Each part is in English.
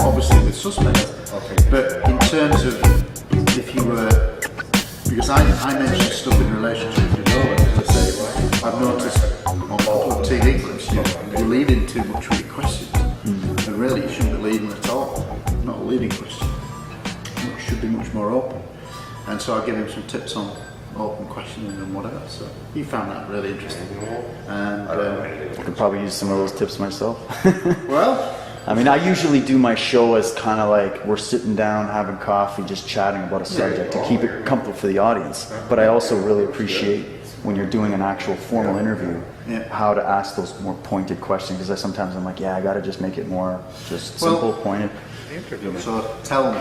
Obviously with suspects. Okay. But in terms of if you were, because I mentioned stuff in relation to development, I say I've noticed on a couple of TV clips you lead in too much with your questions, and really you shouldn't be leading at all. Not a leading question. You should be much more open. And so I give him some tips on open questioning and whatever. So he found that really interesting. And I could probably use some of those tips myself. Well. I mean, I usually do my show as kind of like we're sitting down having coffee, just chatting about a subject to keep it comfortable for the audience. But I also really appreciate when you're doing an actual formal interview, how to ask those more pointed questions. Because sometimes I'm like, I got to just make it more just simple, pointed. So tell me,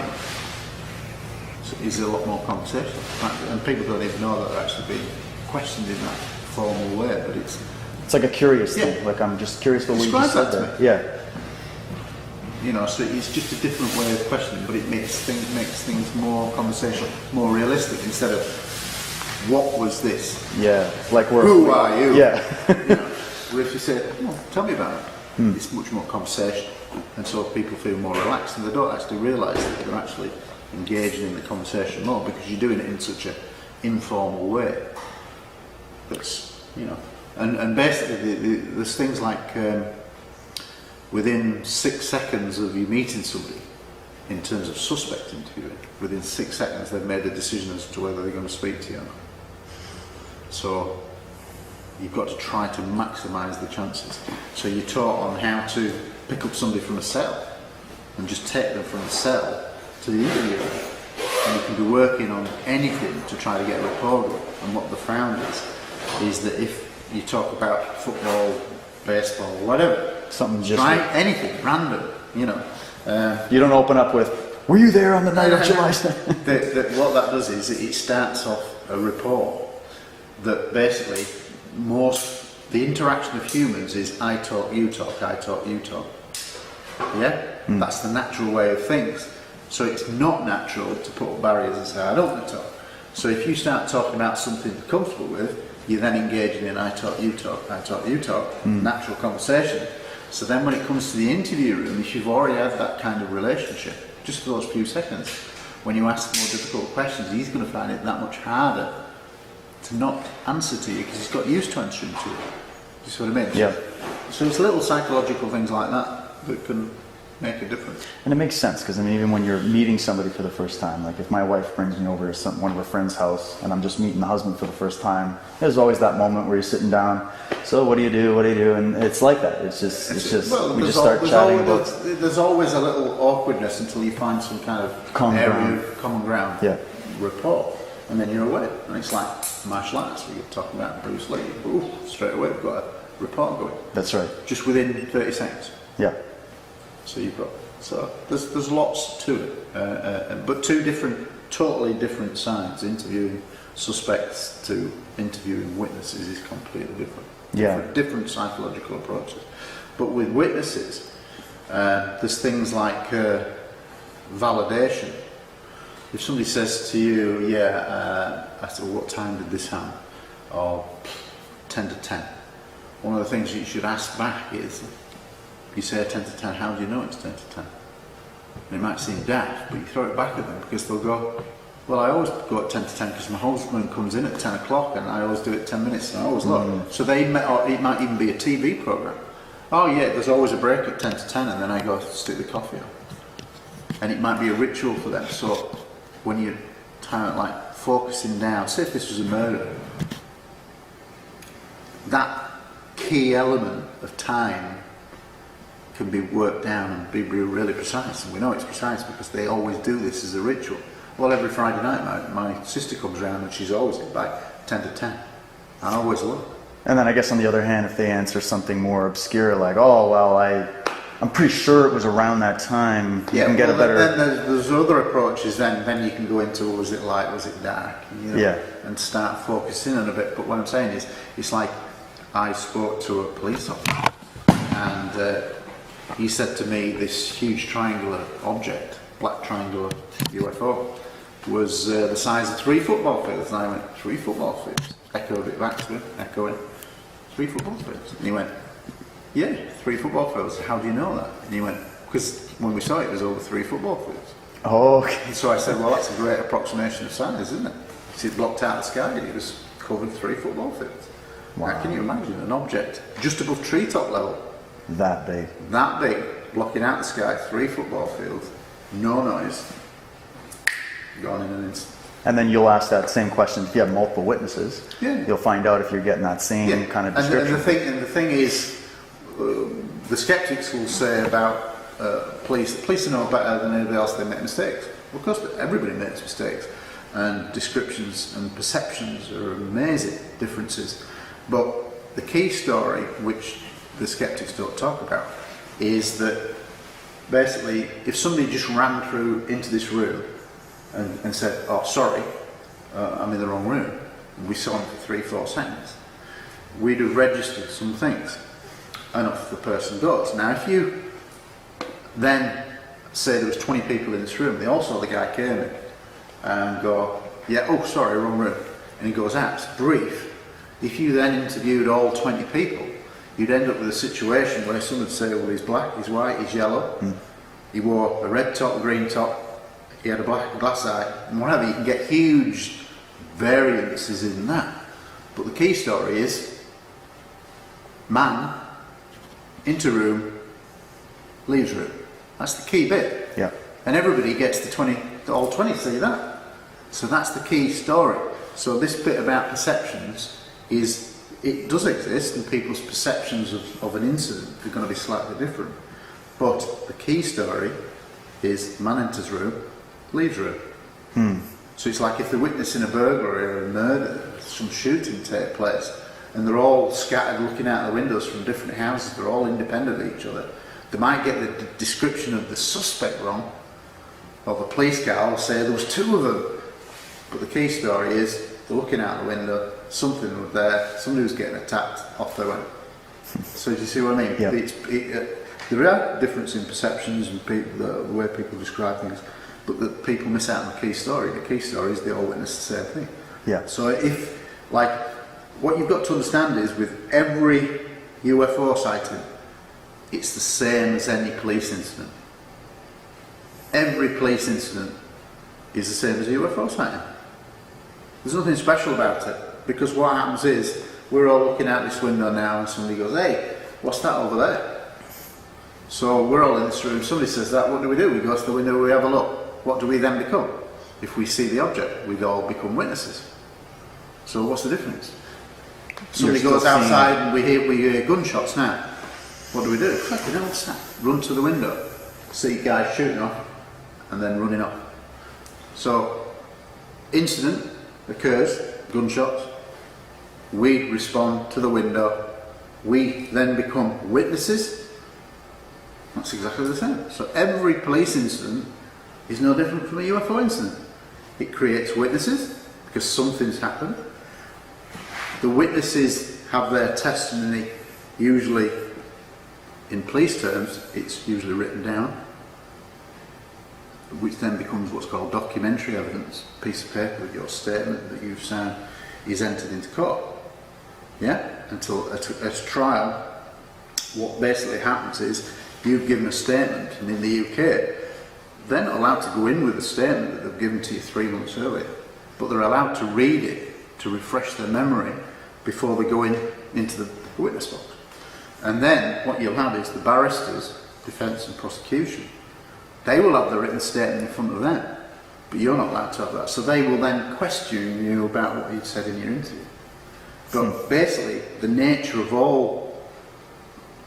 is there a lot more conversation? And people don't even know that they're actually being questioned in that formal way. But it's like a curious thing. Like I'm just curious about what you just said there. Yeah. You know, so it's just a different way of questioning, but it makes things more conversational, more realistic, instead of what was this? Yeah, like who are you? Yeah. You know, where if you say, tell me about it, it's much more conversational, and so people feel more relaxed, and they don't actually realise that they're actually engaging in the conversation more because you're doing it in such an informal way. That's, you know, and basically there's things like. Within 6 seconds of you meeting somebody, in terms of suspect interviewing, within 6 seconds they've made a decision as to whether they're going to speak to you or not. So you've got to try to maximise the chances. So you're taught on how to pick up somebody from a cell and just take them from the cell to the interview. And you can be working on anything to try to get a rapport going. And what the found is that if you talk about football, baseball, whatever, something just try anything random, you know. You don't open up with, "Were you there on the night of July?" What that does is it starts off a rapport that basically the interaction of humans is I talk, you talk, I talk, you talk. Yeah, that's the natural way of things. So it's not natural to put up barriers and say I don't want to talk. So if you start talking about something you're comfortable with, you're then engaging in I talk, you talk, I talk, you talk, natural conversation. So then when it comes to the interview room, if you've already had that kind of relationship, just for those few seconds, when you ask more difficult questions, he's going to find it that much harder to not answer to you because he's got used to answering to you. You see what I mean? Yeah. So it's little psychological things like that can make a difference. And it makes sense because I mean, even when you're meeting somebody for the first time, like if my wife brings me over to one of her friends' house and I'm just meeting the husband for the first time, there's always that moment where you're sitting down. So what do you do? What do you do? And it's like that. It's just we just start chatting about. There's always a little awkwardness until you find some kind of common ground, rapport, and then you're away. And it's like martial arts. We were talking about Bruce Lee. Ooh, straight away we've got a rapport going. That's right. Just within 30 seconds. Yeah. So there's lots to it, but totally different sides. Interviewing suspects to interviewing witnesses is completely different. Yeah. Different psychological approaches. But with witnesses, there's things like validation. If somebody says to you, I said, what time did this happen? Or 10 to 10. One of the things you should ask back is, you say 10 to 10, how do you know it's 10 to 10? And it might seem daft, but you throw it back at them because they'll go, well, I always go at 10 to 10 because my husband comes in at 10 o'clock and I always do it 10 minutes and I always look. So or it might even be a TV programme. Oh yeah, there's always a break at 10 to 10 and then I go stick the coffee on. And it might be a ritual for them. So when you're like focusing down, say if this was a murder, that key element of time can be worked down and be really precise, and we know it's precise because they always do this as a ritual. Well, every Friday night my sister comes round and she's always like 10 to 10. I always look. And then I guess on the other hand, if they answer something more obscure like, oh well, I'm pretty sure it was around that time, you can get a better. Then there's other approaches. Then you can go into, was it light, was it dark? You know, and start focusing on a bit. But what I'm saying is, it's like I spoke to a police officer and he said to me this huge triangular object, black triangular UFO, was the size of 3 football fields. And I went, 3 football fields? Echoed it back to him, echoing, 3 football fields. And he went, yeah, 3 football fields. How do you know that? And he went, because when we saw it, it was over 3 football fields. Oh, okay. And so I said, well, that's a great approximation of size, isn't it? Because it blocked out the sky and it was covered 3 football fields. Wow. How can you imagine an object just above treetop level, That big. that big, blocking out the sky, 3 football fields, no noise, gone in an instant. And then you'll ask that same question if you have multiple witnesses. Yeah. You'll find out if you're getting that same kind of description. And the thing is, the skeptics will say about police know better than anybody else, they make mistakes. Well, of course, everybody makes mistakes, and descriptions and perceptions are amazing differences. But the key story, which the skeptics don't talk about, is that basically, if somebody just ran through into this room and said, oh, sorry, I'm in the wrong room, and we saw him for 3-4 seconds, we'd have registered some things, and off the person goes. Now, if you then say there was 20 people in this room, they all saw the guy came in, and go, yeah, oh, sorry, wrong room, and he goes out, it's brief. If you then interviewed all 20 people, you'd end up with a situation where some would say, well, he's black, he's white, he's yellow, he wore a red top, a green top, he had a black glass eye, and whatever. You can get huge variances in that. But the key story is, man, into room, leaves room. That's the key bit. Yeah. And everybody gets all 20 see that. So that's the key story. So this bit about perceptions is, it does exist, and people's perceptions of an incident are going to be slightly different. But the key story is, man enters room, leaves room. So it's like if they're witnessing a burglary or a murder, some shooting take place, and they're all scattered looking out the windows from different houses, they're all independent of each other. They might get the description of the suspect wrong, or the police guy will say there was 2 of them. But the key story is, they're looking out the window, something was there, somebody was getting attacked, off they went. So do you see what I mean? Yeah. There are differences in perceptions and the way people describe things, but that people miss out on the key story. The key story is they all witness the same thing. Yeah. So if, like, what you've got to understand is, with every UFO sighting, it's the same as any police incident. Every police incident is the same as a UFO sighting. There's nothing special about it, because what happens is, we're all looking out this window now and somebody goes, hey, what's that over there? So we're all in this room, somebody says that, what do? We go to the window, we have a look. What do we then become? If we see the object, we'd all become witnesses. So what's the difference? Somebody goes outside and we hear gunshots now. What do? Fucking hell, what's that? Run to the window, see guys shooting off, and then running off. So, incident occurs, gunshots, we respond to the window, we then become witnesses. That's exactly the same. So every police incident is no different from a UFO incident. It creates witnesses, because something's happened. The witnesses have their testimony, usually in police terms, it's usually written down, which then becomes what's called documentary evidence. A piece of paper with your statement that you've signed is entered into court. Yeah? Until at a trial, what basically happens is, you've given a statement, and in the UK, they're not allowed to go in with a statement that they've given to you 3 months earlier, but they're allowed to read it to refresh their memory before they go into the witness box. And then what you'll have is the barristers, defence and prosecution, they will have the written statement in front of them, but you're not allowed to have that. So they will then question you about what you'd said in your interview. But basically, the nature of all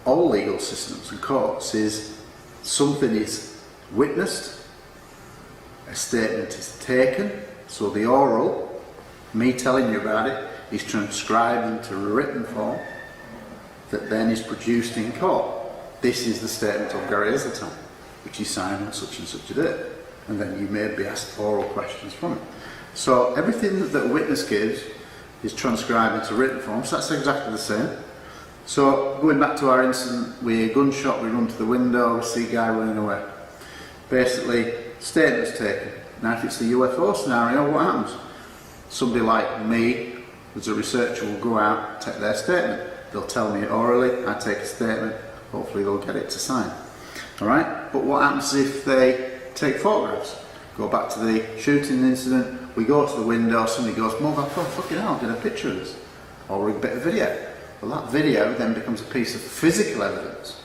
legal systems and courts is, something is witnessed, a statement is taken, so the oral, me telling you about it, is transcribed into a written form that then is produced in court. This is the statement of Gary Heseltine, which is signed on such and such a date, and then you may be asked oral questions from it. So everything that a witness gives is transcribed into written form, so that's exactly the same. So going back to our incident, we hear a gunshot, we run to the window, we see a guy running away. Basically, statement's taken, Now if it's the UFO scenario, what happens? Somebody like me, as a researcher, will go out, take their statement. They'll tell me it orally, I take a statement, hopefully they'll get it to sign. Alright? But what happens if they take photographs? Go back to the shooting incident, we go to the window, somebody goes, mobile phone, fucking hell, get a picture of this. Or a bit of video. Well, that video then becomes a piece of physical evidence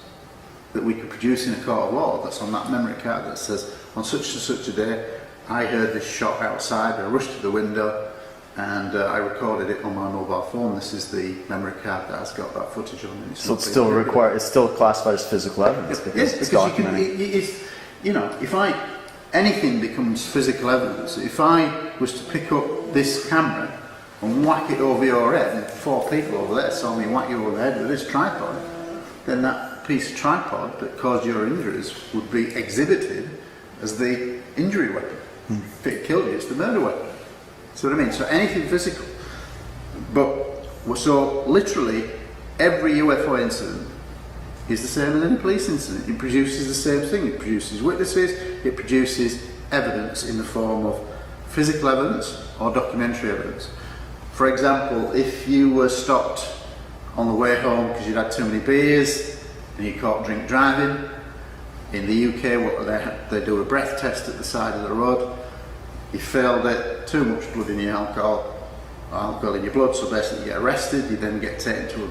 that we could produce in a court of law that's on that memory card that says, on such and such a day, I heard this shot outside, I rushed to the window, and I recorded it on my mobile phone. This is the memory card that has got that footage on it. So it's still classified as physical evidence because it's documenting. Anything becomes physical evidence. If I was to pick up this camera and whack it over your head, and 4 people over there saw me whack you over the head with this tripod, then that piece of tripod that caused your injuries would be exhibited as the injury weapon. If it killed you, it's the murder weapon. See what I mean? So anything physical. So literally every UFO incident is the same as any police incident. It produces the same thing. It produces witnesses, it produces evidence in the form of physical evidence or documentary evidence. For example, if you were stopped on the way home because you'd had too many beers and you caught drink driving, in the UK they do a breath test at the side of the road. You failed it, too much blood in your alcohol in your blood, so basically you get arrested, you then get taken to a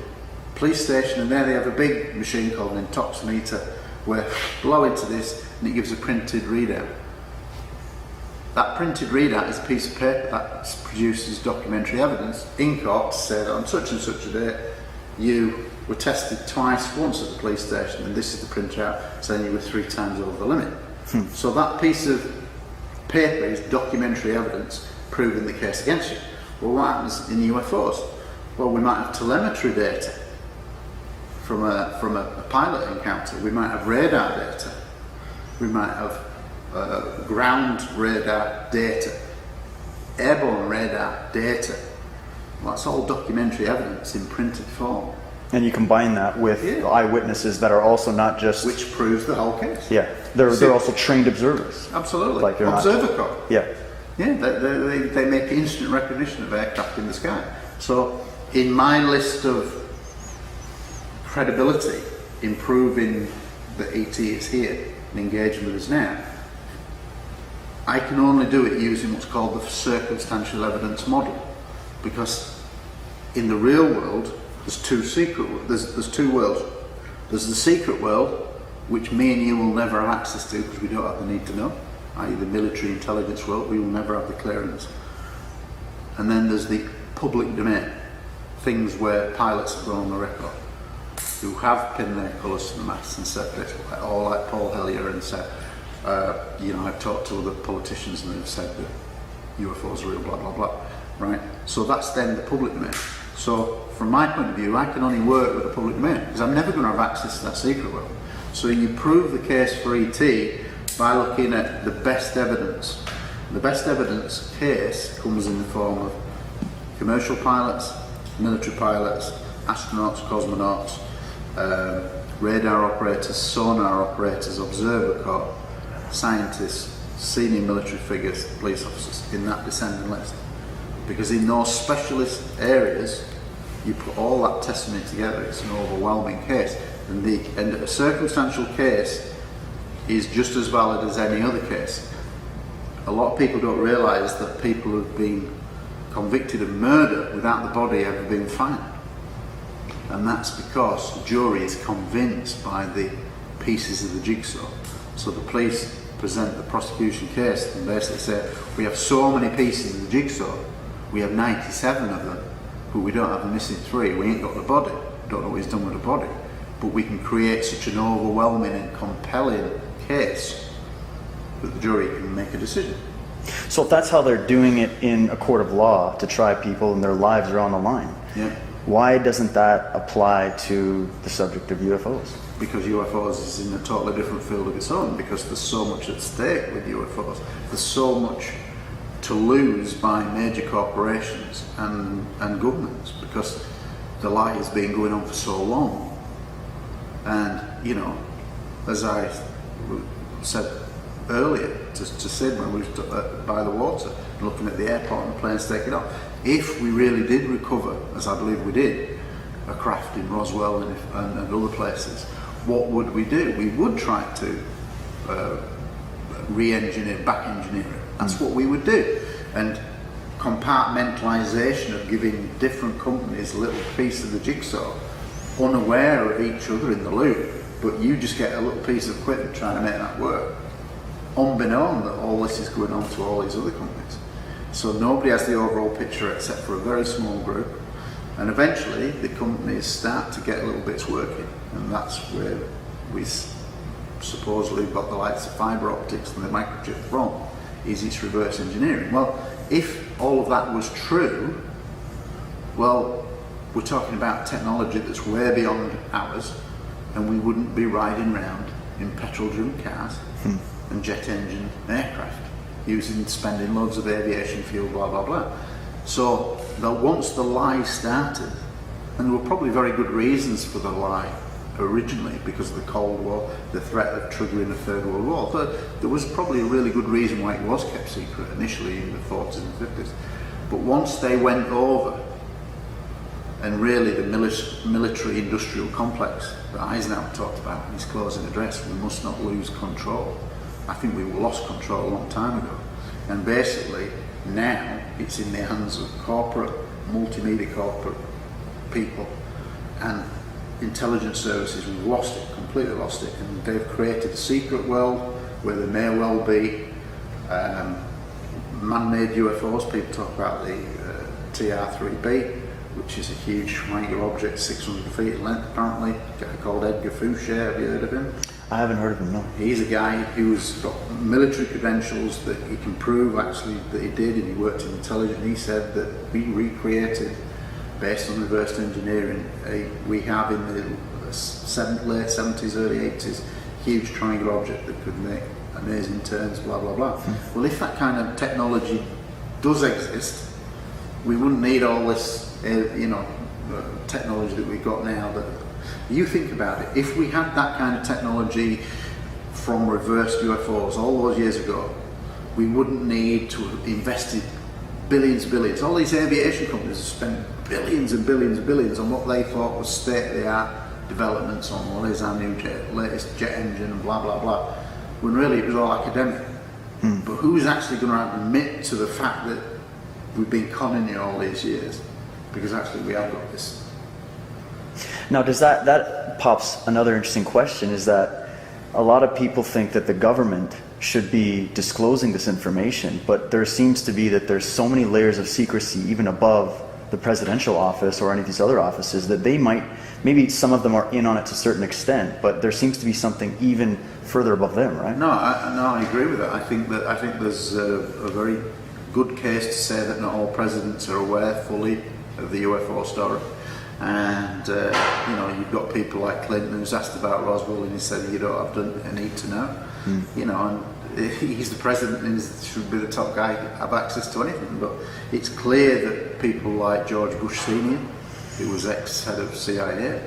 police station, and there they have a big machine called an intoximeter where blow into this and it gives a printed readout. That printed readout is a piece of paper that produces documentary evidence in court to say that on such and such a day you were tested twice, once at the police station, and this is the printout saying you were 3 times over the limit. So that piece of paper is documentary evidence proving the case against you. Well, what happens in UFOs? Well, we might have telemetry data from a pilot encounter. We might have radar data. We might have ground radar data, airborne radar data. Well, that's all documentary evidence in printed form. And you combine that with eyewitnesses that are also not just... Which proves the whole case. Yeah, they're also trained observers. Absolutely. Like Observer Corps. Yeah. Yeah, they make instant recognition of aircraft in the sky. So in my list of credibility in proving that ET is here and engaging with us now, I can only do it using what's called the circumstantial evidence model, because in the real world there's two worlds. There's the secret world, which me and you will never have access to because we don't have the need to know, i.e. the military intelligence world. We will never have the clearance. And then there's the public domain, things where pilots have gone on the record who have pinned their colours to the mast and said this, all like Paul Hellyer, and said, I've talked to other politicians and they've said that UFOs are real, blah blah blah, right? So that's then the public domain. So from my point of view, I can only work with the public domain because I'm never going to have access to that secret world. So you prove the case for ET by looking at the best evidence. The best evidence case comes in the form of commercial pilots, military pilots, astronauts, cosmonauts, radar operators, sonar operators, observer corps, scientists, senior military figures, police officers, in that descending list. Because in those specialist areas, you put all that testimony together, it's an overwhelming case. And a circumstantial case is just as valid as any other case. A lot of people don't realise that people have been convicted of murder without the body ever being found. And that's because the jury is convinced by the pieces of the jigsaw. So the police present the prosecution case and basically say, we have so many pieces of the jigsaw, we have 97 of them, but we don't have the missing 3. We ain't got the body, don't know what he's done with the body. But we can create such an overwhelming and compelling case that the jury can make a decision. So if that's how they're doing it in a court of law to try people and their lives are on the line, why doesn't that apply to the subject of UFOs? Because UFOs is in a totally different field of its own, because there's so much at stake with UFOs. There's so much to lose by major corporations and governments, because the lie has been going on for so long. And, as I said earlier to Sydney, we were by the water, looking at the airport and the planes taking off. If we really did recover, as I believe we did, a craft in Roswell and other places, what would we do? We would try to re-engineer, back-engineer it. That's what we would do. And compartmentalisation of giving different companies a little piece of the jigsaw, unaware of each other in the loop, but you just get a little piece of equipment trying to make that work, unbeknown that all this is going on to all these other companies. So nobody has the overall picture except for a very small group, and eventually the companies start to get little bits working, and that's where we supposedly got the likes of fibre optics and the microchip from, is its reverse engineering. Well, if all of that was true, well, we're talking about technology that's way beyond ours, and we wouldn't be riding around in petrol-driven cars and jet engine aircraft, spending loads of aviation fuel, blah, blah, blah. So once the lie started, and there were probably very good reasons for the lie originally, because of the Cold War, the threat of triggering a Third World War, but there was probably a really good reason why it was kept secret initially in the 40s and 50s. But once they went over, and really the military industrial complex that Eisenhower talked about in his closing address, we must not lose control. I think we lost control a long time ago. And basically, now it's in the hands of corporate, multimedia corporate people and intelligence services. We've lost it, completely lost it. And they've created a secret world where there may well be man-made UFOs. People talk about the TR-3B, which is a huge triangular object, 600 feet in length apparently, a guy called Edgar Fouché. Have you heard of him? I haven't heard of him, no. He's a guy who's got military credentials that he can prove actually that he did, and he worked in intelligence. He said that we recreated, based on reverse engineering, we have in the late 70s, early 80s, huge triangular object that could make amazing turns, blah, blah, blah. Well, if that kind of technology does exist, we wouldn't need all this technology that we've got now. That you think about it, if we had that kind of technology from reversed UFOs all those years ago, we wouldn't need to have invested billions. All these aviation companies have spent billions and billions on what they thought was state-of-the-art developments on what is our new latest jet engine and blah blah blah, when really it was all academic. But who's actually going to admit to the fact that we've been conning you all these years? Because actually we have got this. Now, does that pops another interesting question, is that a lot of people think that the government should be disclosing this information, but there seems to be that there's so many layers of secrecy even above the presidential office or any of these other offices that they might, maybe some of them are in on it to a certain extent, but there seems to be something even further above them, right? No, I agree with that. I think there's a very good case to say that not all presidents are aware fully of the UFO story. And you've got people like Clinton who's asked about Roswell and he said, you don't have a need to know. And he's the president and he should be the top guy, have access to anything. But it's clear that people like George Bush Sr., who was ex-head of CIA,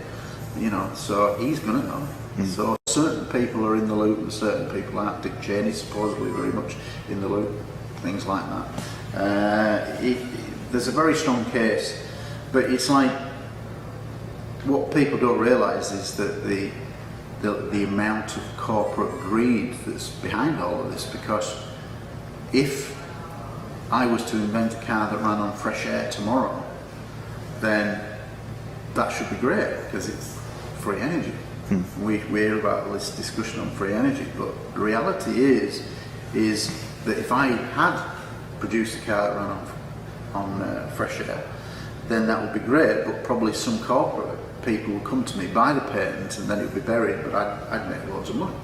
so he's going to know. So certain people are in the loop and certain people aren't. Dick Cheney supposedly very much in the loop, things like that. There's a very strong case, but it's like, what people don't realise is that the amount of corporate greed that's behind all of this, because if I was to invent a car that ran on fresh air tomorrow, then that should be great because it's free energy. We hear about all this discussion on free energy, but the reality is that if I had produced a car that ran on fresh air, then that would be great, but probably some corporate people would come to me, buy the patent, and then it would be buried, but I'd make loads of money.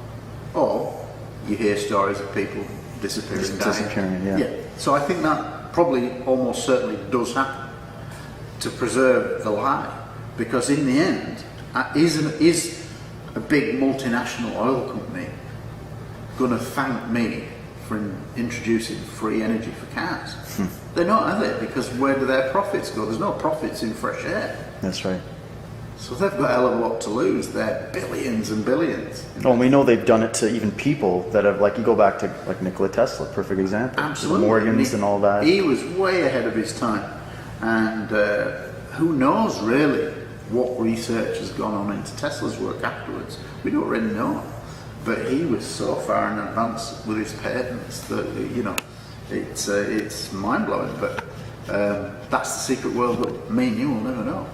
Or you hear stories of people disappearing, yeah. So I think that probably almost certainly does happen to preserve the lie, because in the end, is a big multinational oil company going to thank me for introducing free energy for cars? They're not, are they? Because where do their profits go? There's no profits in fresh air. That's right. So they've got a hell of a lot to lose. They're billions and billions. Oh, and we know they've done it to even people that have, like, you go back to like Nikola Tesla, perfect example. Absolutely. The Morgans and all that. He was way ahead of his time. And who knows really what research has gone on into Tesla's work afterwards. We don't really know. But he was so far in advance with his patents that, you know, it's mind-blowing. But that's the secret world that me and you will never know.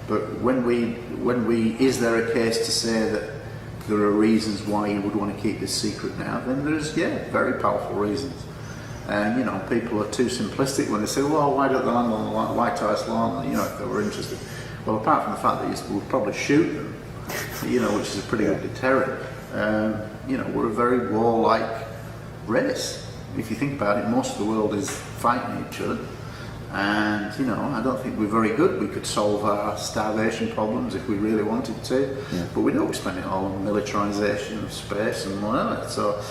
But when we, is there a case to say that there are reasons why you would want to keep this secret now? Then there's, yeah, very powerful reasons. And, you know, people are too simplistic when they say, well, why don't they land on the White House lawn, you know, if they were interested. Well, apart from the fact that you would probably shoot them, you know, which is a pretty good deterrent, you know, we're a very warlike race. If you think about it, most of the world is fighting each other. And, you know, I don't think we're very good. We could solve our starvation problems if we really wanted to, but we don't. We spend it all on militarisation of space and whatever. So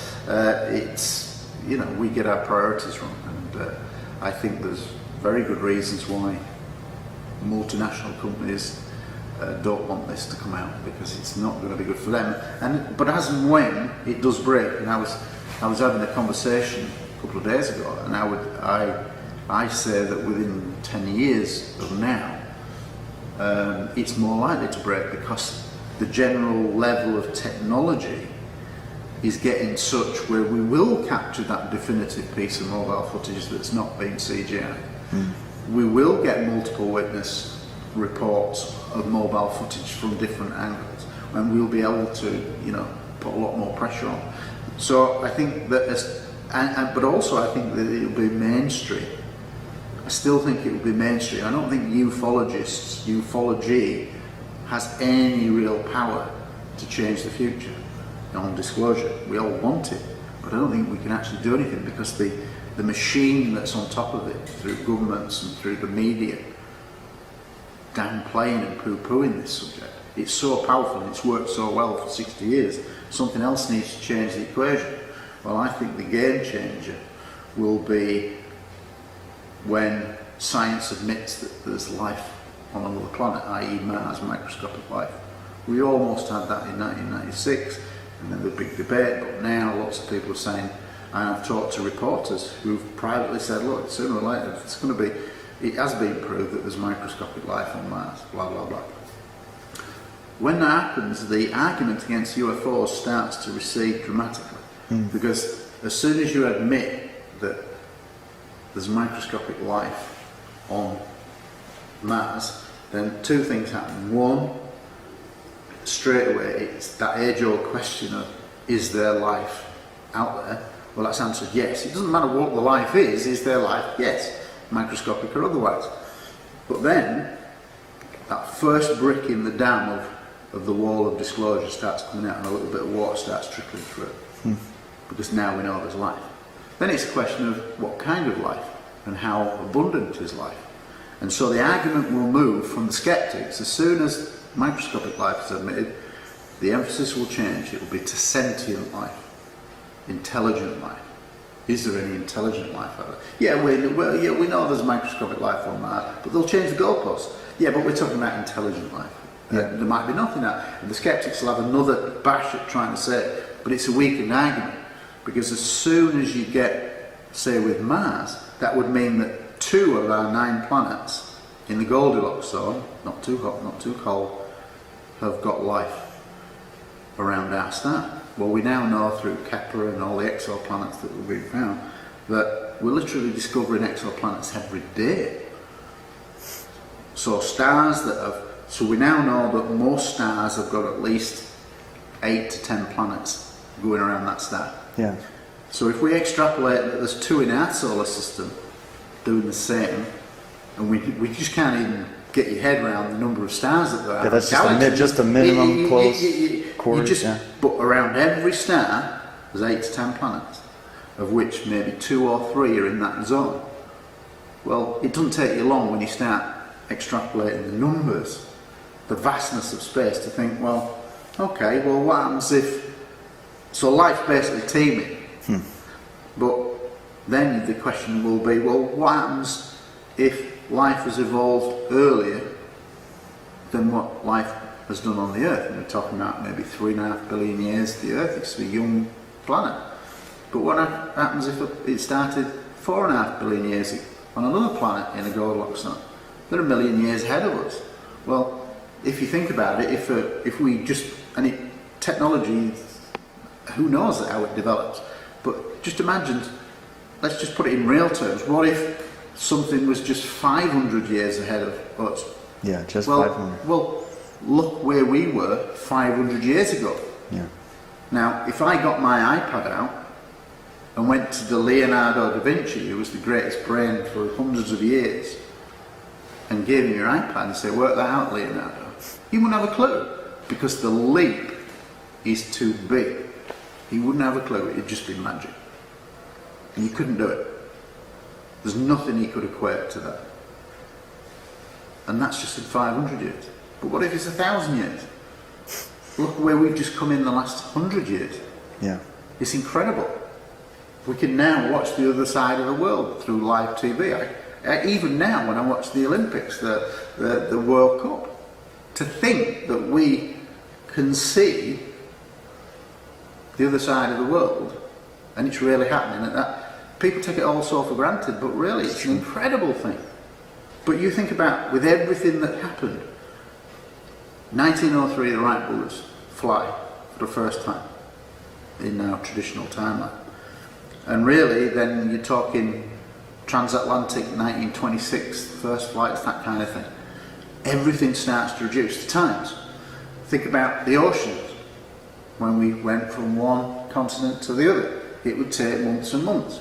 it's, you know, we get our priorities wrong. And I think there's very good reasons why multinational companies don't want this to come out, because it's not going to be good for them. But as and when it does break, and I was having a conversation a couple of days ago, and I say that within 10 years of now, it's more likely to break, because the general level of technology is getting such where we will capture that definitive piece of mobile footage that's not being CGI. We will get multiple witness reports of mobile footage from different angles, and we'll be able to, you know, put a lot more pressure on. So I think that, but also I think that it'll be mainstream. I still think it will be mainstream. I don't think ufology has any real power to change the future on disclosure. We all want it, but I don't think we can actually do anything, because the machine that's on top of it, through governments and through the media, downplaying and poo-pooing this subject, it's so powerful and it's worked so well for 60 years. Something else needs to change the equation. Well, I think the game changer will be when science admits that there's life on another planet, i.e. Mars, microscopic life. We almost had that in 1996, and then the big debate, but now lots of people are saying, and I've talked to reporters who've privately said, look, sooner or later, it's going to be, it has been proved that there's microscopic life on Mars, blah, blah, blah. When that happens, the argument against UFOs starts to recede dramatically, because as soon as you admit that there's microscopic life on Mars, then two things happen. One, straight away, it's that age-old question of, is there life out there? Well, that's answered yes. It doesn't matter what the life is there life? Yes, microscopic or otherwise. But then, that first brick in the dam of the wall of disclosure starts coming out, and a little bit of water starts trickling through. Because now we know there's life. Then it's a question of what kind of life and how abundant is life. And so the argument will move from the skeptics. As soon as microscopic life is admitted, the emphasis will change. It will be to sentient life, intelligent life. Is there any intelligent life out there? Yeah, we know there's microscopic life on Mars, but they'll change the goalposts. Yeah, but we're talking about intelligent life. There might be nothing out. And the skeptics will have another bash at trying to say it, but it's a weakened argument. Because as soon as you get, say with Mars, that would mean that 2 of our 9 planets in the Goldilocks zone, not too hot, not too cold, have got life around our star. Well, we now know through Kepler and all the exoplanets that we've been found that we're literally discovering exoplanets every day. So stars that have, so we now know that most stars have got at least 8 to 10 planets going around that star. Yeah. So if we extrapolate that there's 2 in our solar system doing the same, and we just can't even get your head around the number of stars that there are. Yeah, that's just a minimum close quarters. But around every star, there's 8 to 10 planets, of which maybe 2 or 3 are in that zone. Well, it doesn't take you long when you start extrapolating the numbers, the vastness of space, to think, well, okay, well, what happens if... So life's basically teeming. But then the question will be, well, what happens if life has evolved earlier than what life has done on the Earth. And we're talking about maybe 3.5 billion years. The Earth is a young planet. But what happens if it started 4.5 billion years on another planet in a Goldilocks zone? They're 1 million years ahead of us. Well, if you think about it, if we just, technology, who knows how it develops, but just imagine, let's just put it in real terms, what if something was just 500 years ahead of us? Yeah, just 500. Well, look where we were 500 years ago. Yeah. Now, if I got my iPad out and went to the Leonardo da Vinci, who was the greatest brain for hundreds of years, and gave him your iPad and said, work that out, Leonardo, he wouldn't have a clue, because the leap is too big. He wouldn't have a clue. It'd just be magic. And you couldn't do it. There's nothing he could equate to that. And that's just in 500 years. But what if it's 1,000 years? Look where we've just come in the last 100 years. Yeah. It's incredible. We can now watch the other side of the world through live TV. Even now, when I watch the Olympics, the World Cup, to think that we can see the other side of the world, and it's really happening. And that people take it all so for granted, but really, it's an incredible thing. But you think about, with everything that happened, 1903, the Wright brothers fly for the first time in our traditional timeline. And really, then you're talking transatlantic, 1926, first flights, that kind of thing. Everything starts to reduce. The times. Think about the oceans. When we went from one continent to the other, it would take months and months.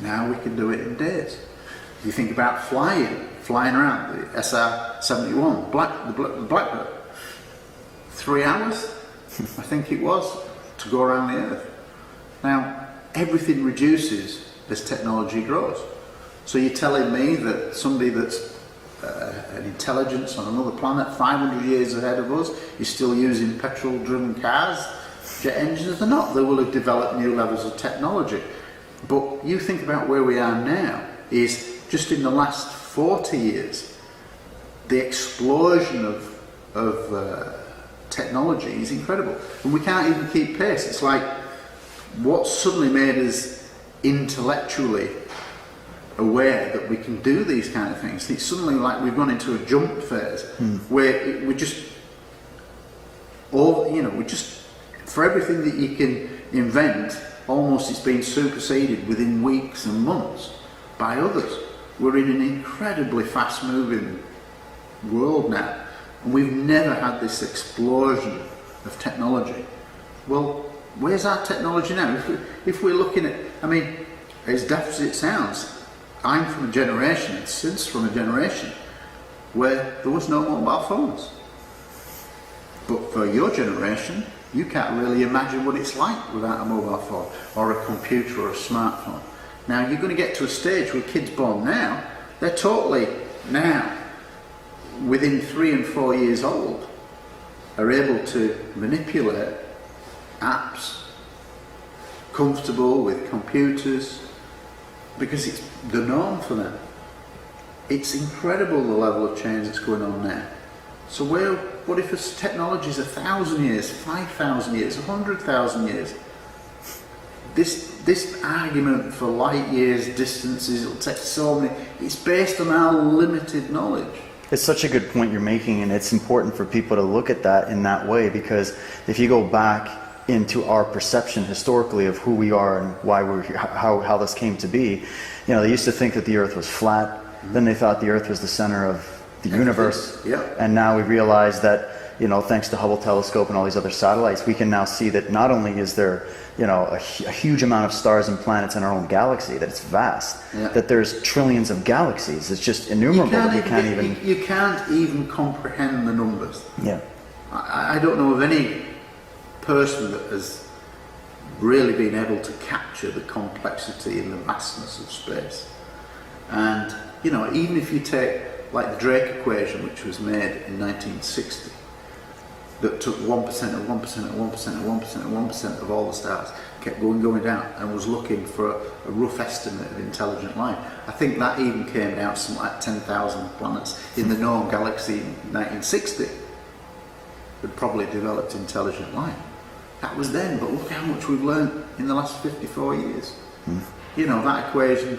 Now we can do it in days. You think about flying around, the SR-71, the Blackbird. 3 hours, I think it was, to go around the Earth. Now, everything reduces as technology grows. So you're telling me that somebody that's an intelligence on another planet 500 years ahead of us is still using petrol-driven cars, jet engines? They're not. They will have developed new levels of technology. But you think about where we are now is just in the last 40 years, the explosion of technology is incredible. And we can't even keep pace. It's like what suddenly made us intellectually aware that we can do these kind of things. It's suddenly like we've gone into a jump phase where we just, for everything that you can invent, almost it's been superseded within weeks and months by others. We're in an incredibly fast moving world now, and we've never had this explosion of technology. Well, where's our technology now? If we're looking at, as daft as it sounds, I'm from a generation, since from a generation, where there was no mobile phones. But for your generation, you can't really imagine what it's like without a mobile phone, or a computer, or a smartphone. Now, you're going to get to a stage where kids born now, they're totally now, within 3 and 4 years old, are able to manipulate apps, comfortable with computers, because it's the norm for them. It's incredible the level of change that's going on now. So what if this technology is 1,000 years, 5,000 years, 100,000 years? This argument for light years, distances, it'll take so many, it's based on our limited knowledge. It's such a good point you're making, and it's important for people to look at that in that way, because if you go back into our perception historically of who we are and why we're here, how this came to be, they used to think that the Earth was flat, then they thought the Earth was the center of the universe, and now we realize that, thanks to Hubble telescope and all these other satellites, we can now see that not only is there a huge amount of stars and planets in our own galaxy, that it's vast, that there's trillions of galaxies. It's just innumerable. You can't even comprehend the numbers. Yeah. I don't know of any person that has really been able to capture the complexity and the vastness of space. And even if you take like the Drake equation, which was made in 1960, that took 1% of 1% of 1% of 1% of 1% of all the stars, kept going down, and was looking for a rough estimate of intelligent life. I think that even came down to something like 10,000 planets in the known galaxy in 1960 had probably developed intelligent life. That was then, but look how much we've learned in the last 54 years. You know, that equation,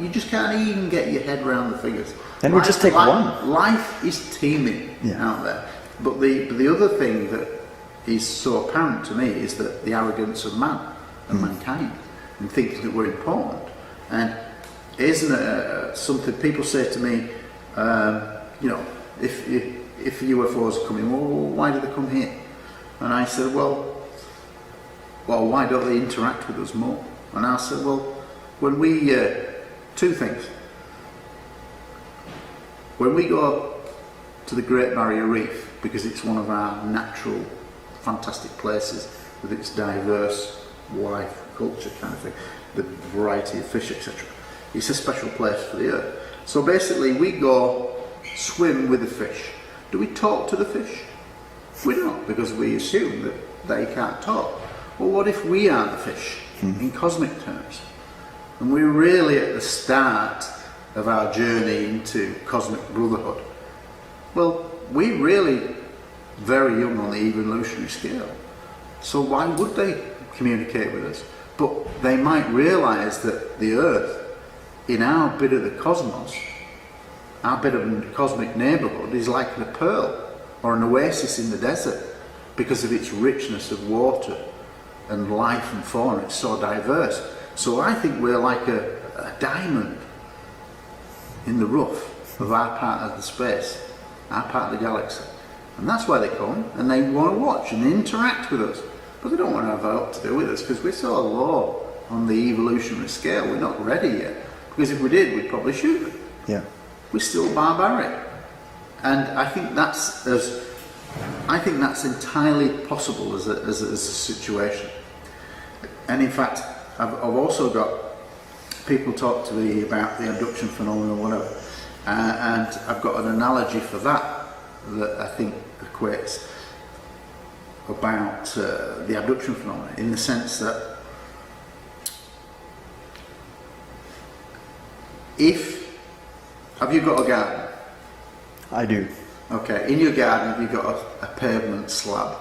you just can't even get your head around the figures. And we just take one. Life is teeming out there. But the other thing that is so apparent to me is that the arrogance of man and mankind, and thinking that we're important. And isn't it something people say to me, you know, if UFOs are coming, well, why do they come here? And I said, well, why don't they interact with us more? And I said, well, when we, two things. When we go to the Great Barrier Reef, because it's one of our natural, fantastic places with its diverse life, culture kind of thing, the variety of fish, etc. It's a special place for the Earth. So basically we go swim with the fish. Do we talk to the fish? We don't, because we assume that they can't talk. Well, what if we are the fish in cosmic terms? And we're really at the start of our journey into cosmic brotherhood. Well, we're really very young on the evolutionary scale. So why would they communicate with us? But they might realise that the Earth, in our bit of the cosmos, our bit of the cosmic neighbourhood, is like a pearl or an oasis in the desert because of its richness of water and life and fauna. It's so diverse. So I think we're like a diamond in the rough of our part of the space, our part of the galaxy. And that's why they come, and they want to watch and interact with us. But they don't want to have a lot to do with us because we're so low on the evolutionary scale. We're not ready yet. Because if we did, we'd probably shoot them. Yeah. We're still barbaric. And I think that's entirely possible as a situation. And in fact, I've also got people talk to me about the abduction phenomenon or whatever, and I've got an analogy for that I think equates about the abduction phenomenon, in the sense that have you got a garden? I do. Okay, in your garden have you got a pavement slab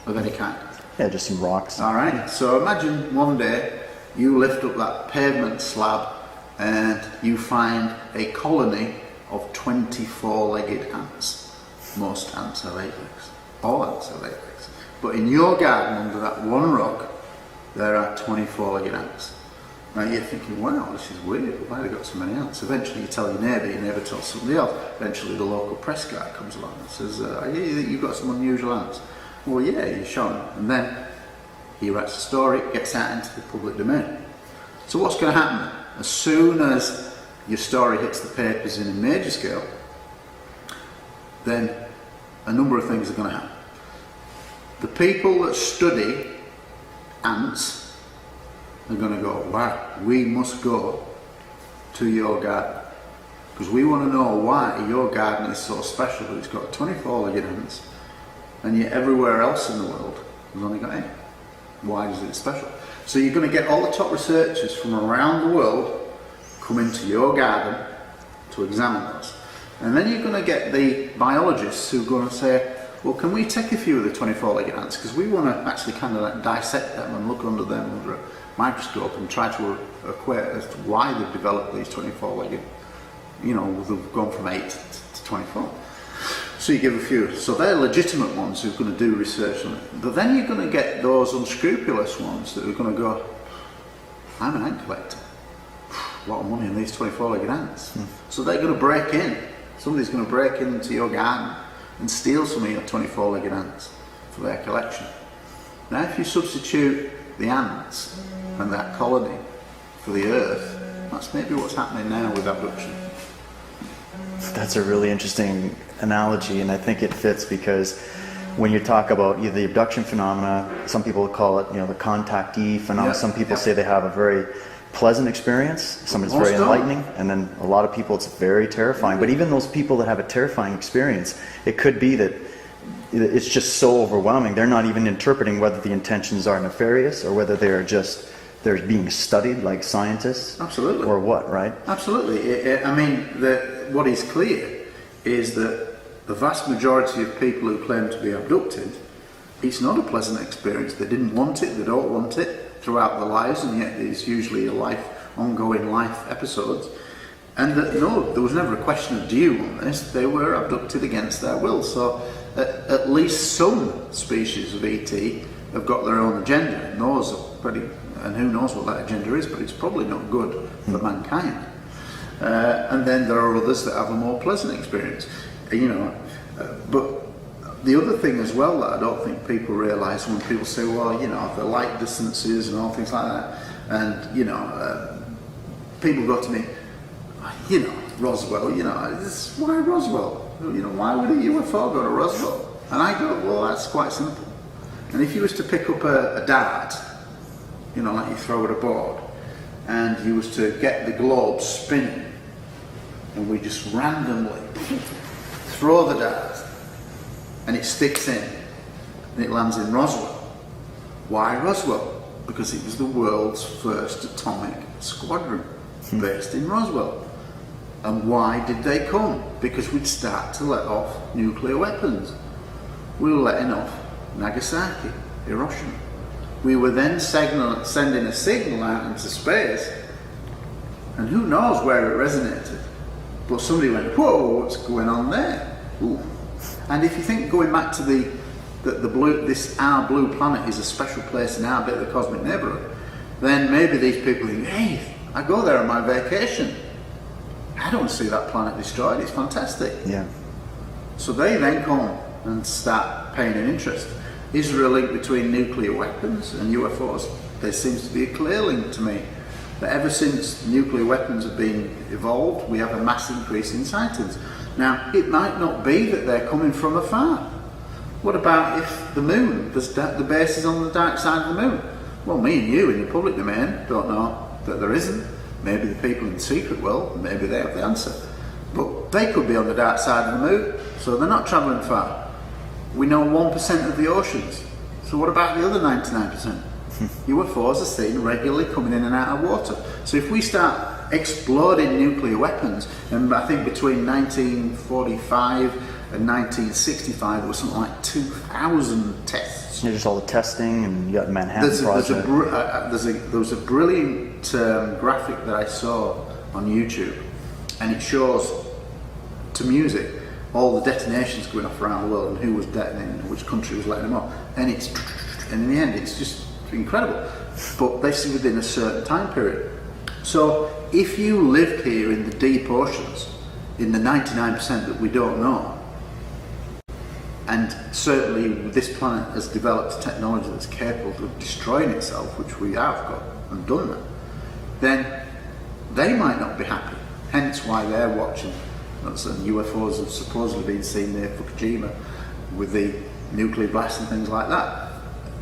of any kind? Yeah, just some rocks. Alright, so imagine one day you lift up that pavement slab and you find a colony of 24-legged ants. Most ants have 8 legs. All ants have 8 legs. But in your garden, under that one rock, there are 24-legged ants. Now you're thinking, wow, this is weird. Why have they got so many ants? Eventually you tell your neighbour tells somebody else. Eventually the local press guy comes along and says, I hear that you've got some unusual ants. Well, yeah, you show him. And then he writes a story, it gets out into the public domain. So what's going to happen? As soon as your story hits the papers in a major scale, then a number of things are going to happen. The people that study ants are going to go, wow, we must go to your garden, because we want to know why your garden is so special that it's got 24-legged ants, and yet everywhere else in the world has only got 8. Why is it special? So you're going to get all the top researchers from around the world come into your garden to examine those. And then you're going to get the biologists who are going to say, well, can we take a few of the 24-legged ants, because we want to actually kind of like dissect them and look under them under a microscope and try to equate as to why they've developed these 24-legged, you know, they've gone from 8 to 24. So you give a few. So they're legitimate ones who are going to do research on it. But then you're going to get those unscrupulous ones that are going to go, I'm an ant collector. A lot of money in these 24-legged ants. So they're going to break in. Somebody's going to break into your garden and steal some of your 24-legged ants for their collection. Now if you substitute the ants and that colony for the Earth, that's maybe what's happening now with abduction. That's a really interesting analogy, and I think it fits because when you talk about the abduction phenomena, some people call it, the contactee phenomena. Some people say they have a very pleasant experience, some it's very enlightening, and then a lot of people it's very terrifying. But even those people that have a terrifying experience, it could be that it's just so overwhelming. They're not even interpreting whether the intentions are nefarious or whether they're being studied like scientists. Absolutely. Or what, right? Absolutely. I mean, what is clear is that the vast majority of people who claim to be abducted, it's not a pleasant experience. They didn't want it, they don't want it throughout their lives, and yet it's usually ongoing life episodes. And that, no, there was never a question of do you want this. They were abducted against their will. So at least some species of ET have got their own agenda, and those are pretty, and who knows what that agenda is, but it's probably not good for mankind. And then there are others that have a more pleasant experience, but the other thing as well that I don't think people realise when people say, well, the light distances and all things like that, and people go to me, Roswell, why Roswell? Why would a UFO go to Roswell? And I go, well, that's quite simple. And if you was to pick up a dart, like you throw at a board, and you was to get the globe spinning, and we just randomly throw the dart, and it sticks in, and it lands in Roswell. Why Roswell? Because it was the world's first atomic squadron based in Roswell. And why did they come? Because we'd start to let off nuclear weapons. We were letting off Nagasaki, Hiroshima. We were then sending a signal out into space, and who knows where it resonated. But somebody went, whoa, what's going on there? Ooh. And if you think going back to the blue, our blue planet is a special place in our bit of the cosmic neighbourhood, then maybe these people think, hey, I go there on my vacation. I don't see that planet destroyed, it's fantastic. Yeah. So they then come and start paying an interest. Is there a link between nuclear weapons and UFOs? There seems to be a clear link to me. That ever since nuclear weapons have been evolved, we have a mass increase in sightings. Now, it might not be that they're coming from afar. What about if the moon, the base is on the dark side of the moon? Well, me and you in the public domain don't know that there isn't. Maybe the people in secret will, maybe they have the answer. But they could be on the dark side of the moon, so they're not travelling far. We know 1% of the oceans, so what about the other 99%? UFOs are seen regularly coming in and out of water. So if we start exploding nuclear weapons, and I think between 1945 and 1965 there was something like 2,000 tests. Yeah, just all the testing, and you got Manhattan Project. There was a brilliant graphic that I saw on YouTube, and it shows to music all the detonations going off around the world and who was detonating, which country was letting them off, and in the end it's just incredible. But they see within a certain time period. So if you lived here in the deep oceans, in the 99% that we don't know, and certainly this planet has developed technology that's capable of destroying itself, which we have got and done that, then they might not be happy. Hence why they're watching. UFOs have supposedly been seen near Fukushima with the nuclear blast and things like that.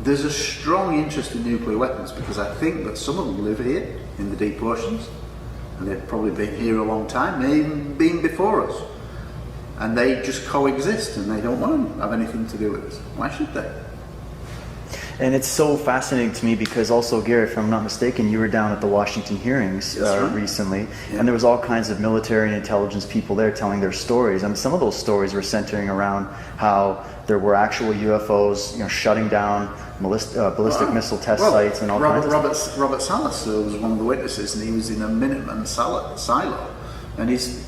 There's a strong interest in nuclear weapons because I think that some of them live here in the deep oceans, and they've probably been here a long time, maybe even been before us. And they just coexist, and they don't want to have anything to do with us. Why should they? And it's so fascinating to me because also, Gary, if I'm not mistaken, you were down at the Washington hearings recently, and there was all kinds of military and intelligence people there telling their stories. I mean, some of those stories were centering around how there were actual UFOs, shutting down ballistic missile test sites and all kinds of stuff. Robert Salas was one of the witnesses, and he was in a Minuteman silo, and his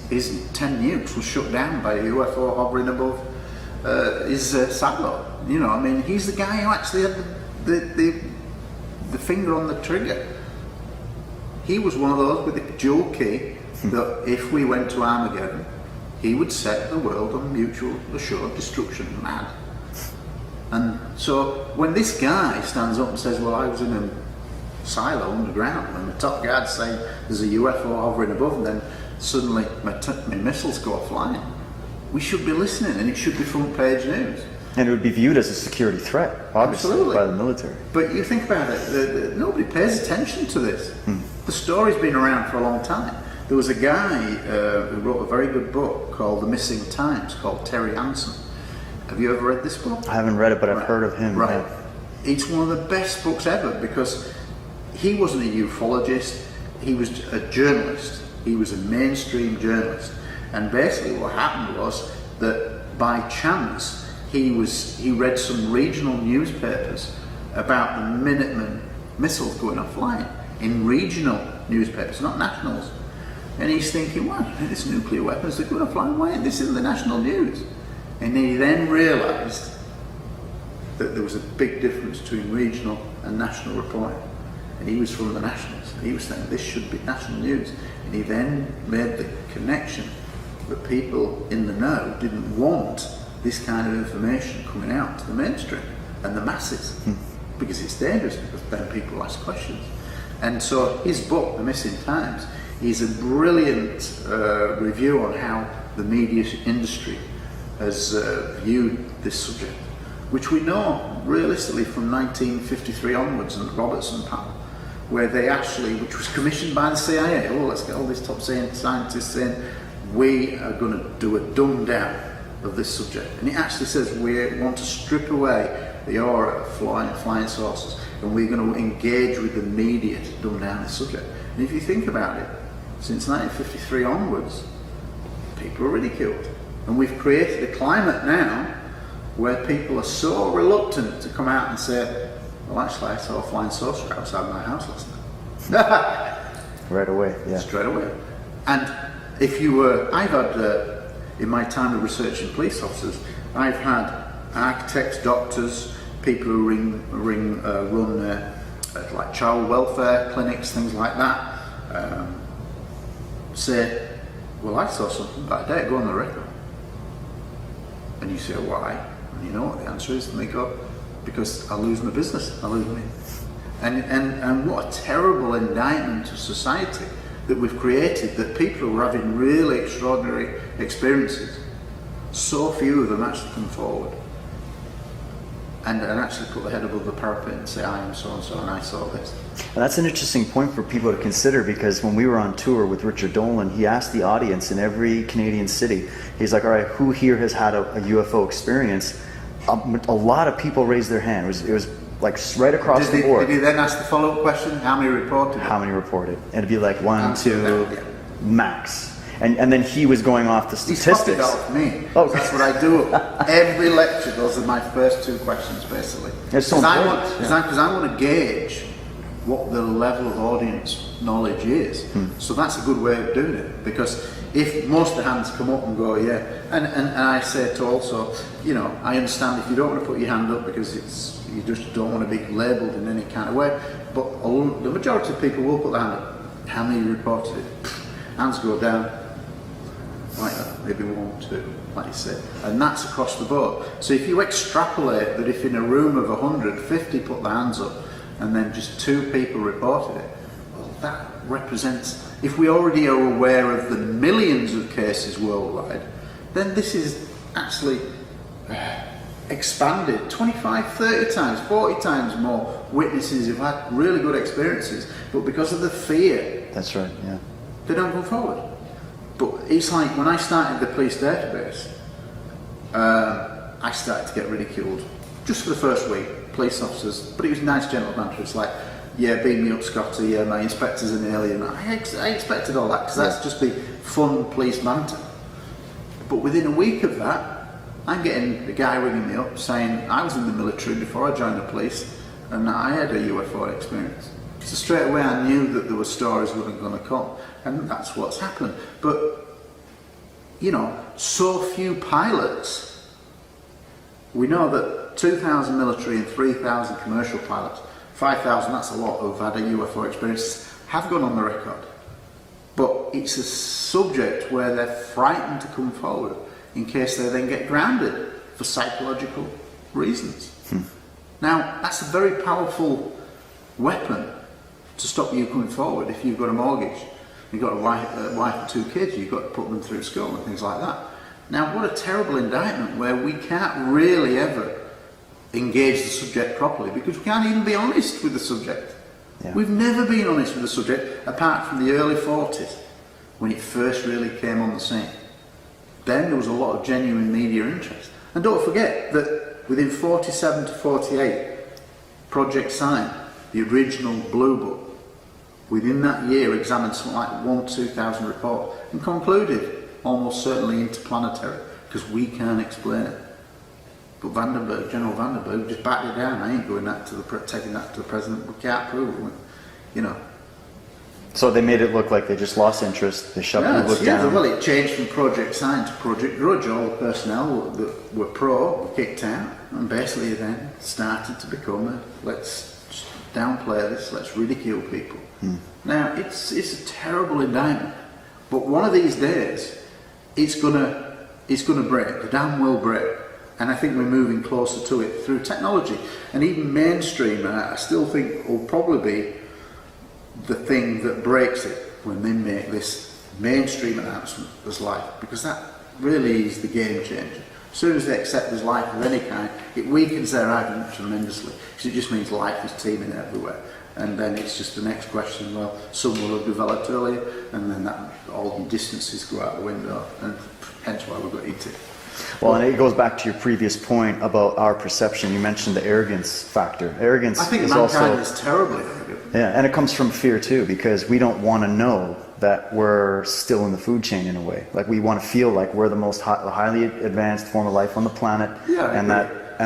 10 nukes were shut down by a UFO hovering above his silo. He's the guy who actually had the finger on the trigger. He was one of those with the dual key that if we went to Armageddon, he would set the world on mutual assured destruction. Mad. And so when this guy stands up and says, well, I was in a silo underground, and the top guard's saying there's a UFO hovering above, and then suddenly my missiles go flying, we should be listening, and it should be front page news. And it would be viewed as a security threat, obviously, Absolutely. By the military. But you think about it, nobody pays attention to this. The story's been around for a long time. There was a guy who wrote a very good book called The Missing Times, called Terry Hansen. Have you ever read this book? I haven't read it, but I've heard of him. Right. Yeah. It's one of the best books ever because he wasn't a ufologist, he was a journalist. He was a mainstream journalist. And basically what happened was that by chance he read some regional newspapers about the Minuteman missiles going offline in regional newspapers, not nationals. And he's thinking, well, this nuclear weapons are going offline, why isn't this in the national news? And he then realised that there was a big difference between regional and national reporting. And he was from the nationals. He was saying this should be national news. And he then made the connection that people in the know didn't want this kind of information coming out to the mainstream and the masses because it's dangerous, because then people ask questions. And so his book, The Missing Times, is a brilliant review on how the media industry has viewed this subject, which we know realistically from 1953 onwards and the Robertson panel, where they actually, which was commissioned by the CIA, let's get all these top scientists saying, we are going to do a dumb down of this subject. And it actually says we want to strip away the aura of flying saucers, and we're going to engage with the media to dumb down this subject. And if you think about it, since 1953 onwards, people are ridiculed. And we've created a climate now where people are so reluctant to come out and say, well, actually, I saw a flying saucer outside my house last night. Right away, yeah. Straight away. And if you were, I've had, in my time of researching police officers, I've had architects, doctors, people who run like child welfare clinics, things like that, say, well, I saw something, but I dare go on the record. And you say, why? And you know what the answer is, and they go, because I lose my business, I lose me. And what a terrible indictment to society that we've created, that people who are having really extraordinary experiences, so few of them actually come forward and actually put their head above the parapet and say, I am so-and-so and I saw this. And that's an interesting point for people to consider, because when we were on tour with Richard Dolan, he asked the audience in every Canadian city, he's like, all right, who here has had a UFO experience? A lot of people raised their hand. It was like right across the board. Did he then ask the follow-up question? How many reported? How many reported? And it'd be like 1, 2, max. And then he was going off the statistics. He copied off me. Oh. That's what I do. Every lecture, those are my first 2 questions, basically. It's so important. Because I want to gauge what the level of audience knowledge is. So that's a good way of doing it. Because if most of the hands come up and go, yeah, and I say to also, you know, I understand if you don't want to put your hand up because you just don't want to be labelled in any kind of way, but the majority of people will put their hand up. How many reported it? Hands go down. Like that, maybe 1, 2, like you said, and that's across the board. So if you extrapolate that, if in a room of 100, 50 put their hands up, and then just 2 people reported it, well, that represents, if we already are aware of the millions of cases worldwide, then this is actually expanded 25, 30 times, 40 times more witnesses who've had really good experiences, but because of the fear, that's right, yeah, they don't go forward. But it's like when I started the police database, I started to get ridiculed just for the first week, police officers, but it was nice gentle banter. It's like, yeah, beam me up, Scotty, yeah, my inspector's an alien. I expected all that, because that's just the fun police banter. But within a week of that, I'm getting a guy ringing me up saying, I was in the military before I joined the police, and I had a UFO experience. So straight away I knew that there were stories that were going to come, and that's what's happened. But, you know, so few pilots. We know that 2,000 military and 3,000 commercial pilots, 5,000, that's a lot, who've had a UFO experience, have gone on the record. But it's a subject where they're frightened to come forward in case they then get grounded for psychological reasons. Now, that's a very powerful weapon to stop you coming forward. If you've got a mortgage, you've got a wife and 2 kids, you've got to put them through school and things like that. Now, what a terrible indictment where we can't really ever engage the subject properly because we can't even be honest with the subject. Yeah. We've never been honest with the subject apart from the early 40s when it first really came on the scene. Then there was a lot of genuine media interest. And don't forget that within 47 to 48, Project Sign, the original Blue Book, within that year examined something like 2,000 reports and concluded almost certainly interplanetary, because we can't explain it. But General Vandenberg just backed it down. I ain't going taking that to the president. We can't prove it. You know. So they made it look like they just lost interest. They shut the book down. Well, it changed from Project Sign to Project Grudge. All the personnel that were pro were kicked out, and basically then started to become let's just downplay this. Let's ridicule people. Now it's a terrible indictment, but one of these days it's gonna break. The dam will break. And I think we're moving closer to it through technology. And even mainstream, and I still think will probably be the thing that breaks it when they make this mainstream announcement as life, because that really is the game changer. As soon as they accept there's life of any kind, it weakens their argument tremendously, because it just means life is teeming everywhere. And then it's just the next question, well, some will have developed earlier, and then all the distances go out the window, and hence why we've got ET. Well, and it goes back to your previous point about our perception. You mentioned the arrogance factor. Arrogance I think is mankind also is terribly arrogant. Yeah, and it comes from fear too, because we don't want to know that we're still in the food chain in a way. Like we want to feel like we're the most highly advanced form of life on the planet, and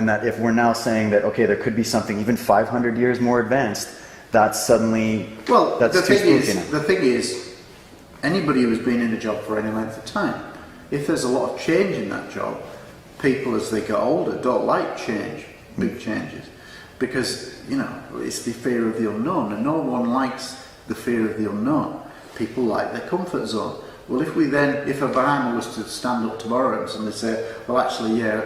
that if we're now saying that okay, there could be something even 500 years more advanced, that's suddenly the thing is, anybody who's been in a job for any length of time, if there's a lot of change in that job, people as they get older don't like change, big changes, because it's the fear of the unknown, and no one likes the fear of the unknown. People like their comfort zone. Well, if Obama was to stand up tomorrow and suddenly say, well, actually, yeah,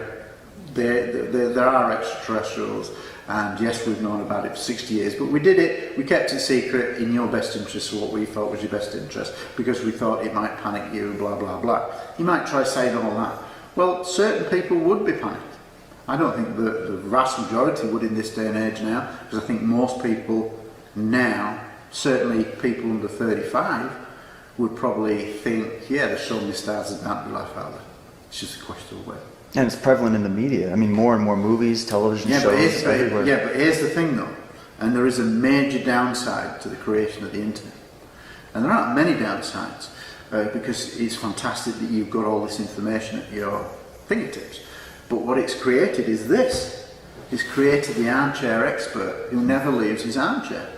there are extraterrestrials, and yes, we've known about it for 60 years, but we did it, we kept it secret in your best interest, or what we thought was your best interest, because we thought it might panic you, blah, blah, blah. You might try saying all that. Well, certain people would be panicked. I don't think the vast majority would in this day and age now, because I think most people now, certainly people under 35, would probably think, yeah, they're showing me stars that can't be life out there. It's just a question of when. And it's prevalent in the media. I mean, more and more movies, television shows, everywhere. Yeah, but here's the thing though, and there is a major downside to the creation of the internet. And there aren't many downsides, because it's fantastic that you've got all this information at your fingertips. But what it's created is this. It's created the armchair expert who never leaves his armchair.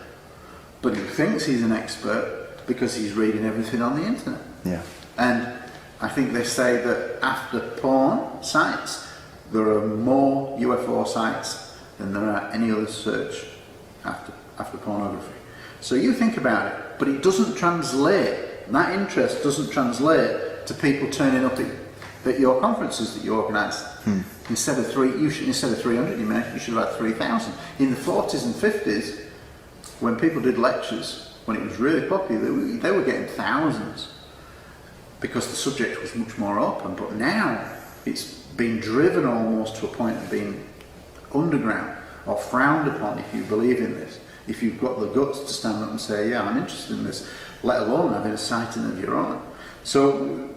But he thinks he's an expert because he's reading everything on the internet. Yeah. And I think they say that after porn sites, there are more UFO sites than there are any other search after pornography. So you think about it, but it doesn't translate, that interest doesn't translate to people turning up at your conferences that you organise. Instead of 300, you should have had 3,000. In the 40s and 50s, when people did lectures, when it was really popular, they were getting thousands, because the subject was much more open. But now it's been driven almost to a point of being underground or frowned upon if you believe in this. If you've got the guts to stand up and say, yeah, I'm interested in this, let alone having a sighting of your own. So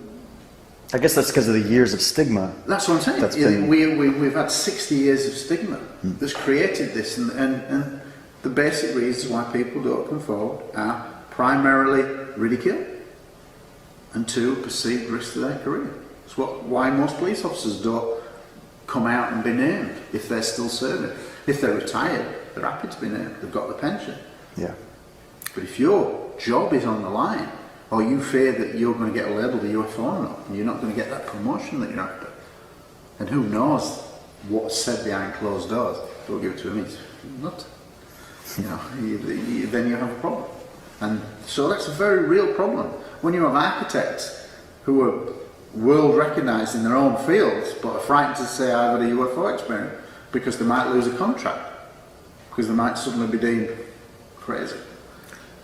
I guess that's because of the years of stigma. That's what I'm saying. We've had 60 years of stigma that's created this, and the basic reasons why people don't come forward are primarily ridicule, and two, perceived risk to their career. It's why most police officers don't come out and be named if they're still serving. If they're retired, they're happy to be named. They've got the pension. Yeah. But if your job is on the line, or you fear that you're going to get labelled a UFO or not, and you're not going to get that promotion that you're after, and who knows what's said behind closed doors, don't give it to him, he's not. Then you have a problem. And so that's a very real problem. When you have architects who are world recognised in their own fields, but are frightened to say I've had a UFO experience because they might lose a contract, because they might suddenly be deemed crazy.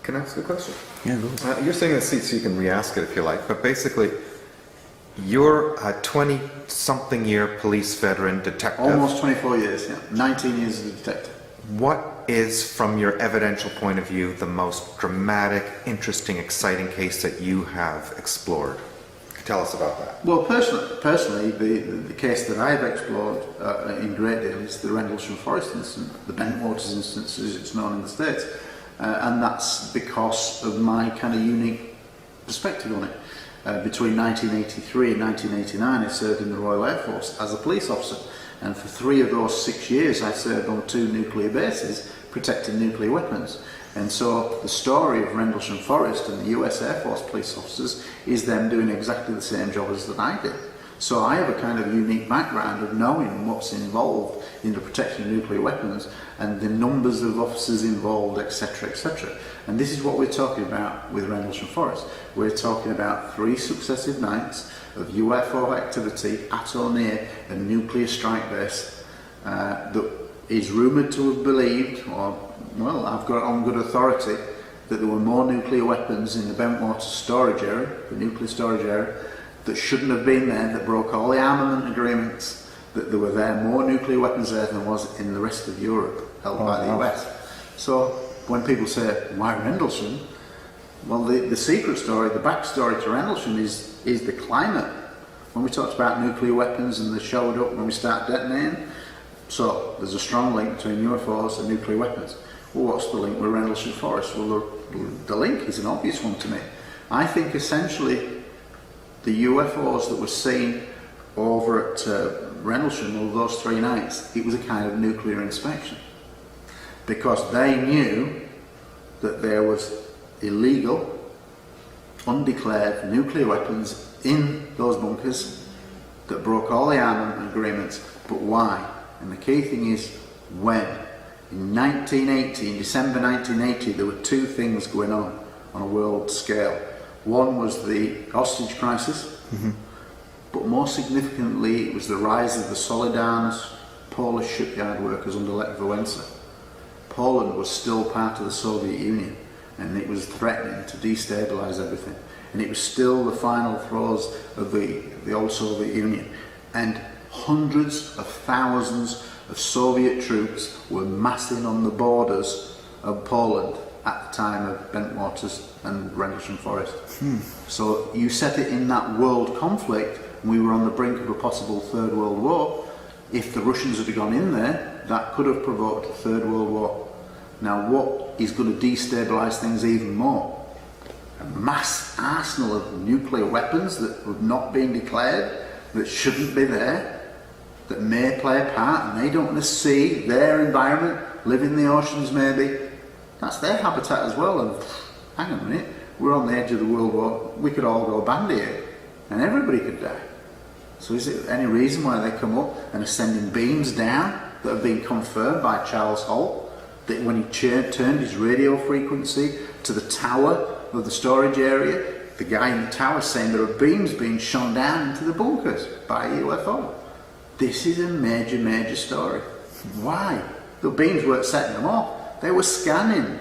Can I ask a question? Yeah, go ahead. You're saying the seat so you can re-ask it if you like, but basically, you're a 20-something year police veteran detective. Almost 24 years, yeah. 19 years as a detective. What is, from your evidential point of view, the most dramatic, interesting, exciting case that you have explored? Tell us about that. Well, personally, the case that I've explored in great deal is the Rendlesham Forest incident, the Bentwaters instance as it's known in the States. And that's because of my kind of unique perspective on it. Between 1983 and 1989, I served in the Royal Air Force as a police officer. And for 3 of those 6 years, I served on 2 nuclear bases protecting nuclear weapons. And so the story of Rendlesham Forest and the US Air Force police officers is them doing exactly the same job as that I did. So I have a kind of unique background of knowing what's involved in the protection of nuclear weapons and the numbers of officers involved, etc., etc. And this is what we're talking about with Rendlesham Forest. We're talking about 3 successive nights of UFO activity at or near a nuclear strike base that is rumoured to have believed, or, well, I've got it on good authority, that there were more nuclear weapons in the Bentwaters storage area, the nuclear storage area, that shouldn't have been there, that broke all the armament agreements, that there were more nuclear weapons there than was in the rest of Europe, held by the US. So when people say, why Rendlesham? Well, the secret story, the backstory to Rendlesham is the climate. When we talked about nuclear weapons and they showed up when we start detonating, so there's a strong link between UFOs and nuclear weapons. Well, what's the link with Rendlesham Forest? Well, the link is an obvious one to me. I think essentially the UFOs that were seen over at Rendlesham over those 3 nights, it was a kind of nuclear inspection. Because they knew that there was illegal, undeclared nuclear weapons in those bunkers that broke all the armament agreements. But why? And the key thing is when. In 1980, in December 1980, there were 2 things going on a world scale. One was the hostage crisis, but more significantly, it was the rise of the Solidarność Polish shipyard workers under Lech Wałęsa. Poland was still part of the Soviet Union, and it was threatening to destabilise everything. And it was still the final throes of the old Soviet Union. And hundreds of thousands of Soviet troops were massing on the borders of Poland at the time of Bentwaters and Rendlesham Forest. So you set it in that world conflict, and we were on the brink of a possible Third World War. If the Russians had gone in there, that could have provoked a Third World War. Now what is going to destabilise things even more? A mass arsenal of nuclear weapons that have not been declared, that shouldn't be there, that may play a part, and they don't want to see their environment, live in the oceans maybe. That's their habitat as well, and hang on a minute, we're on the edge of the World War, we could all go bandy and everybody could die. So is there any reason why they come up and are sending beams down that have been confirmed by Charles Holt, that when he turned his radio frequency to the tower of the storage area, the guy in the tower saying there are beams being shone down into the bunkers by a UFO. This is a major, major story. Why? The beams weren't setting them off. They were scanning.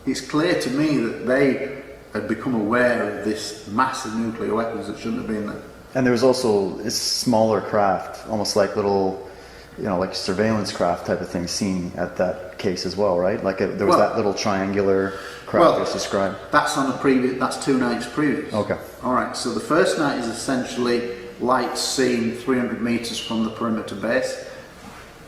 It's clear to me that they had become aware of this massive nuclear weapons that shouldn't have been there. And there was also a smaller craft, almost like little, like surveillance craft type of thing seen at that case as well, right? Like there was that little triangular craft that's described. That's on the previous. That's 2 nights previous. Okay. All right. So the first night is essentially lights seen 300 metres from the perimeter base.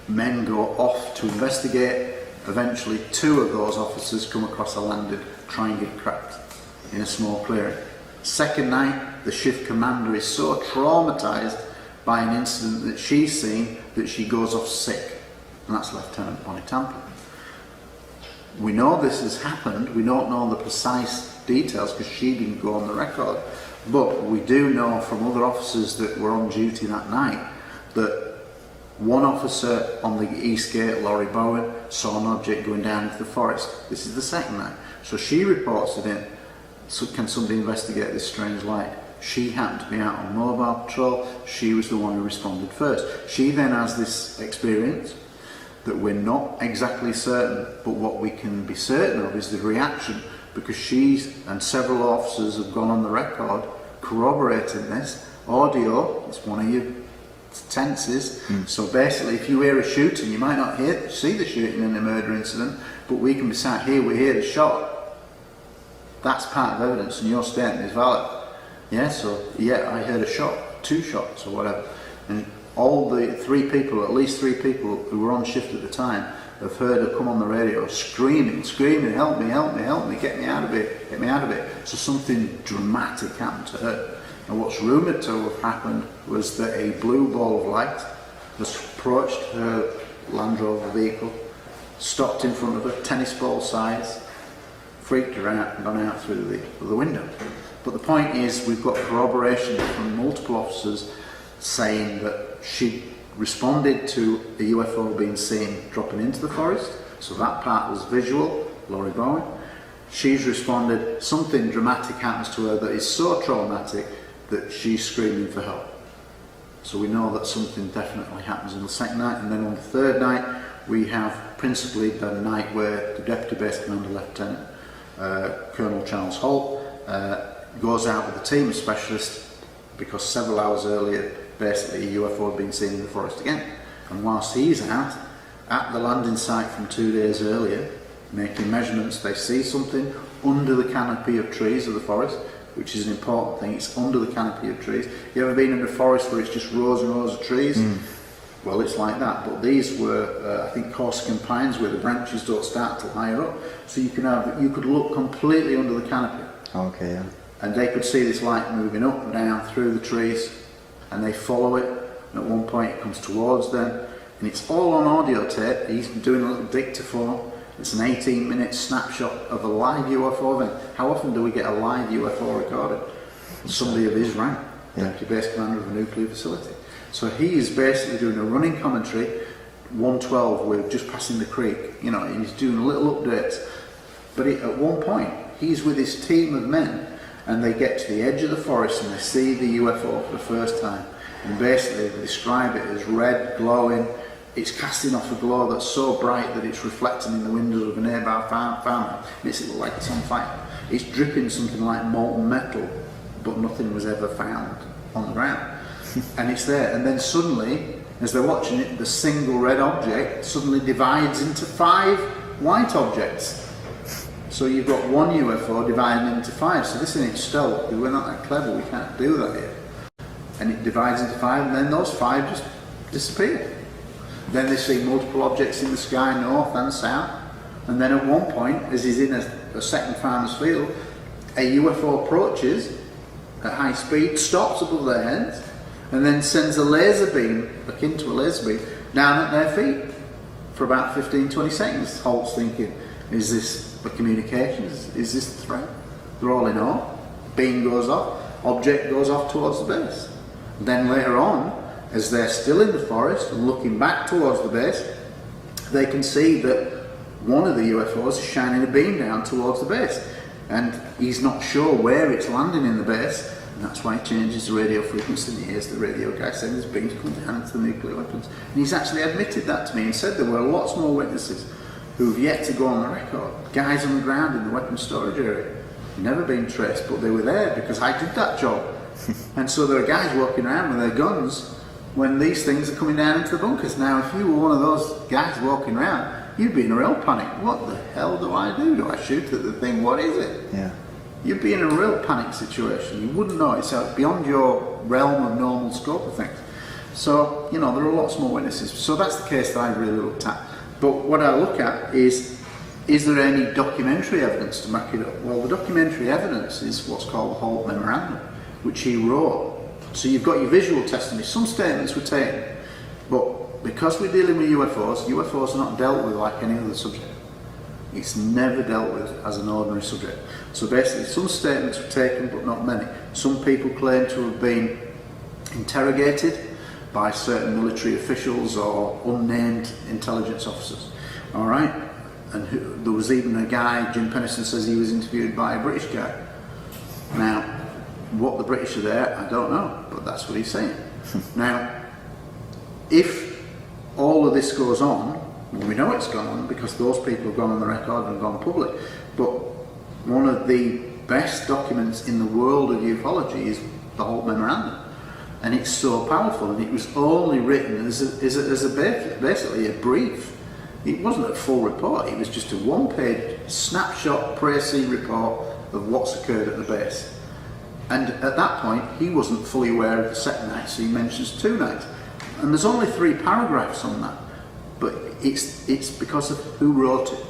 Men go off to investigate. Eventually, 2 of those officers come across a landed triangular craft in a small clearing. Second night, the shift commander is so traumatised by an incident that she's seen that she goes off sick, and that's Lieutenant Bonnie Tamplin. We know this has happened. We don't know the precise details because she didn't go on the record, but we do know from other officers that were on duty that night that one officer on the East Gate, Laurie Bowen, saw an object going down into the forest. This is the second night. So she reports it in. So can somebody investigate this strange light? She happened to be out on mobile patrol. She was the one who responded first. She then has this experience that we're not exactly certain, but what we can be certain of is the reaction, because she's and several officers have gone on the record corroborating this. Audio, it's one of your tenses. So basically, if you hear a shooting, you might not see the shooting in a murder incident, but we can be sat here, we hear the shot. That's part of evidence, and your statement is valid. Yeah, so yeah, I heard a shot, 2 shots or whatever, and all the 3 people, at least 3 people who were on shift at the time, have heard her come on the radio screaming, help me, help me, help me, get me out of it, get me out of it. So something dramatic happened to her. And what's rumoured to have happened was that a blue ball of light has approached her Land Rover vehicle, stopped in front of her, tennis ball size, freaked her out and gone out through the window. But the point is, we've got corroboration from multiple officers saying that she responded to a UFO being seen dropping into the forest, so that part was visual, Laurie Bowen. She's responded, something dramatic happens to her that is so traumatic that she's screaming for help. So we know that something definitely happens on the second night, and then on the third night we have principally the night where the Deputy Base Commander Lieutenant Colonel Charles Holt goes out with a team of specialists because several hours earlier basically a UFO had been seen in the forest again, and whilst he's out at the landing site from 2 days earlier making measurements, they see something under the canopy of trees of the forest, which is an important thing. It's under the canopy of trees. You ever been in a forest where it's just rows and rows of trees? Well, it's like that, but these were I think Corsican pines where the branches don't start till higher up, so you could look completely under the canopy. Okay, yeah. And they could see this light moving up and down through the trees, and they follow it, and at one point it comes towards them, and it's all on audio tape. He's doing a little dictaphone. It's an 18-minute snapshot of a live UFO event. How often do we get a live UFO recorded? Somebody of his rank, Deputy Base Commander of a nuclear facility. So he is basically doing a running commentary, 112, we're just passing the creek, you know, he's doing little updates. But at one point, he's with his team of men, and they get to the edge of the forest and they see the UFO for the first time, and basically they describe it as red, glowing. It's casting off a glow that's so bright that it's reflecting in the windows of a nearby farm. Makes it look like it's on fire. It's dripping something like molten metal, but nothing was ever found on the ground. And it's there, and then suddenly, as they're watching it, the single red object suddenly divides into 5 white objects. So you've got one UFO divided into 5. So this in itself, we're not that clever, we can't do that yet. And it divides into 5, and then those 5 just disappear. Then they see multiple objects in the sky, north and south. And then at one point, as he's in a second farmer's field, a UFO approaches at high speed, stops above their heads, and then sends a laser beam, akin to a laser beam, down at their feet for about 15-20 seconds. Holt's thinking, is this a communication? Is this the threat? They're all in awe. Beam goes off, object goes off towards the base. Then later on, as they're still in the forest and looking back towards the base, they can see that one of the UFOs is shining a beam down towards the base. And he's not sure where it's landing in the base, and that's why he changes the radio frequency, and he hears the radio guy saying there's beams coming down into the nuclear weapons. And he's actually admitted that to me and said there were lots more witnesses who've yet to go on the record. Guys on the ground in the weapons storage area, never been traced, but they were there because I did that job. And so there are guys walking around with their guns when these things are coming down into the bunkers. Now, if you were one of those guys walking around, you'd be in a real panic. What the hell do I do? Do I shoot at the thing? What is it? Yeah. You'd be in a real panic situation. You wouldn't know. It's beyond your realm of normal scope of things. So, you know, there are lots more witnesses. So that's the case that I really looked at. But what I look at is there any documentary evidence to back it up? Well, the documentary evidence is what's called the Holt Memorandum, which he wrote. So you've got your visual testimony. Some statements were taken, but because we're dealing with UFOs are not dealt with like any other subject. It's never dealt with as an ordinary subject. So basically, some statements were taken, but not many. Some people claim to have been interrogated by certain military officials or unnamed intelligence officers. All right? And there was even a guy, Jim Pennison says he was interviewed by a British guy. Now, what the British are there, I don't know, but that's what he's saying. Now, if all of this goes on, we know it's gone on because those people have gone on the record and gone public, but one of the best documents in the world of ufology is the Holt Memorandum, and it's so powerful, and it was only written as basically a brief. It wasn't a full report, it was just a one-page snapshot, précis report of what's occurred at the base. And at that point, he wasn't fully aware of the second night, so he mentions 2 nights. And there's only 3 paragraphs on that, but it's because of who wrote it.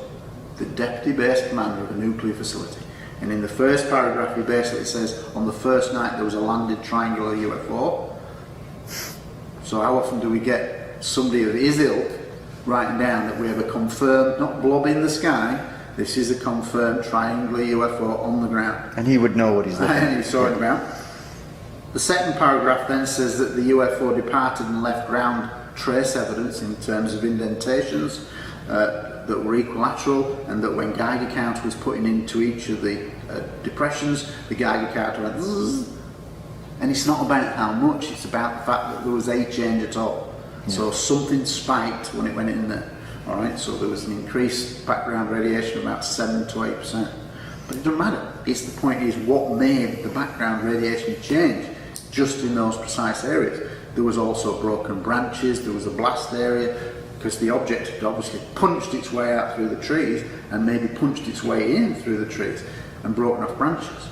The deputy base commander of a nuclear facility. And in the first paragraph, he basically says, on the first night there was a landed triangular UFO. So how often do we get somebody of his ilk writing down that we have a confirmed, not blob in the sky, this is a confirmed triangular UFO on the ground. And he would know what he's looking at. And he saw it ground. The second paragraph then says that the UFO departed and left ground trace evidence in terms of indentations that were equilateral, and that when Geiger counter was putting into each of the depressions, the Geiger counter went zzz. And it's not about how much, it's about the fact that there was a change at all. Yeah. So something spiked when it went in there. Alright, so there was an increased background radiation of about 7 to 8%. But it doesn't matter. It's the point is what made the background radiation change just in those precise areas. There was also broken branches, there was a blast area, because the object had obviously punched its way out through the trees and maybe punched its way in through the trees and broken off branches.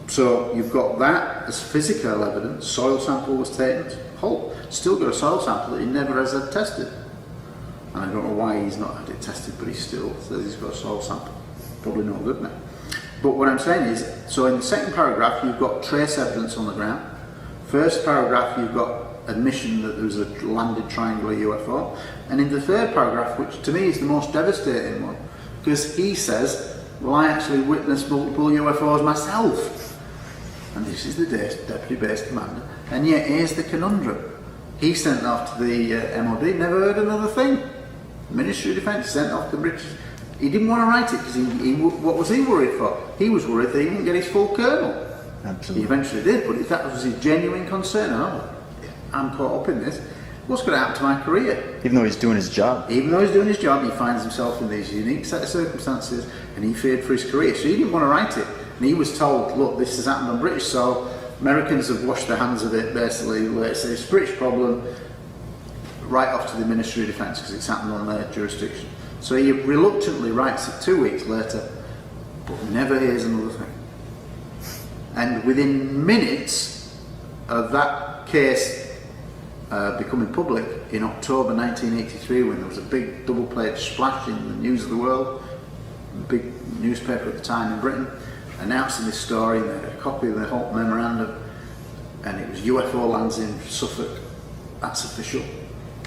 So you've got that as physical evidence. Soil sample was taken. Holt still got a soil sample that he never has had tested. And I don't know why he's not had it tested, but he still says he's got a soil sample. Probably no good now. But what I'm saying is, so in the second paragraph you've got trace evidence on the ground. First paragraph you've got admission that there was a landed triangular UFO. And in the third paragraph, which to me is the most devastating one, because he says, well, I actually witnessed multiple UFOs myself. And this is the deputy base commander. And yet here's the conundrum. He sent off to the MOD, never heard another thing. Ministry of Defence sent off to British. He didn't want to write it because what was he worried for? He was worried that he wouldn't get his full kernel. Absolutely. He eventually did, but if that was his genuine concern, I'm caught up in this, what's going to happen to my career? Even though he's doing his job. Even though he's doing his job, he finds himself in these unique set of circumstances, and he feared for his career, so he didn't want to write it. And he was told, look, this has happened on British soil, Americans have washed their hands of it, basically, it's a British problem, right off to the Ministry of Defence, because it's happened on their jurisdiction. So he reluctantly writes it 2 weeks later, but never hears another thing. And within minutes of that case becoming public in October 1983, when there was a big double-page splash in the News of the World, a big newspaper at the time in Britain, announcing this story, and they had a copy of the Holt Memorandum, and it was UFO lands in Suffolk. That's official,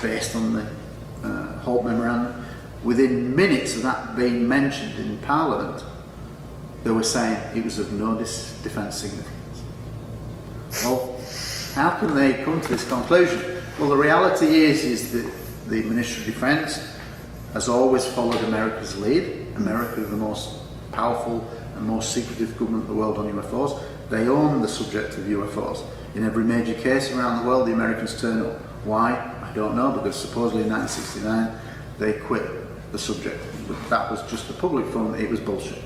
based on the Holt Memorandum. Within minutes of that being mentioned in Parliament, they were saying it was of no defence significance. Well, how can they come to this conclusion? Well, the reality is that the Ministry of Defence has always followed America's lead. America is the most powerful and most secretive government in the world on UFOs. They own the subject of UFOs. In every major case around the world, the Americans turn up. Why? I don't know, because supposedly in 1969 they quit the subject. But that was just the public phone, it was bullshit.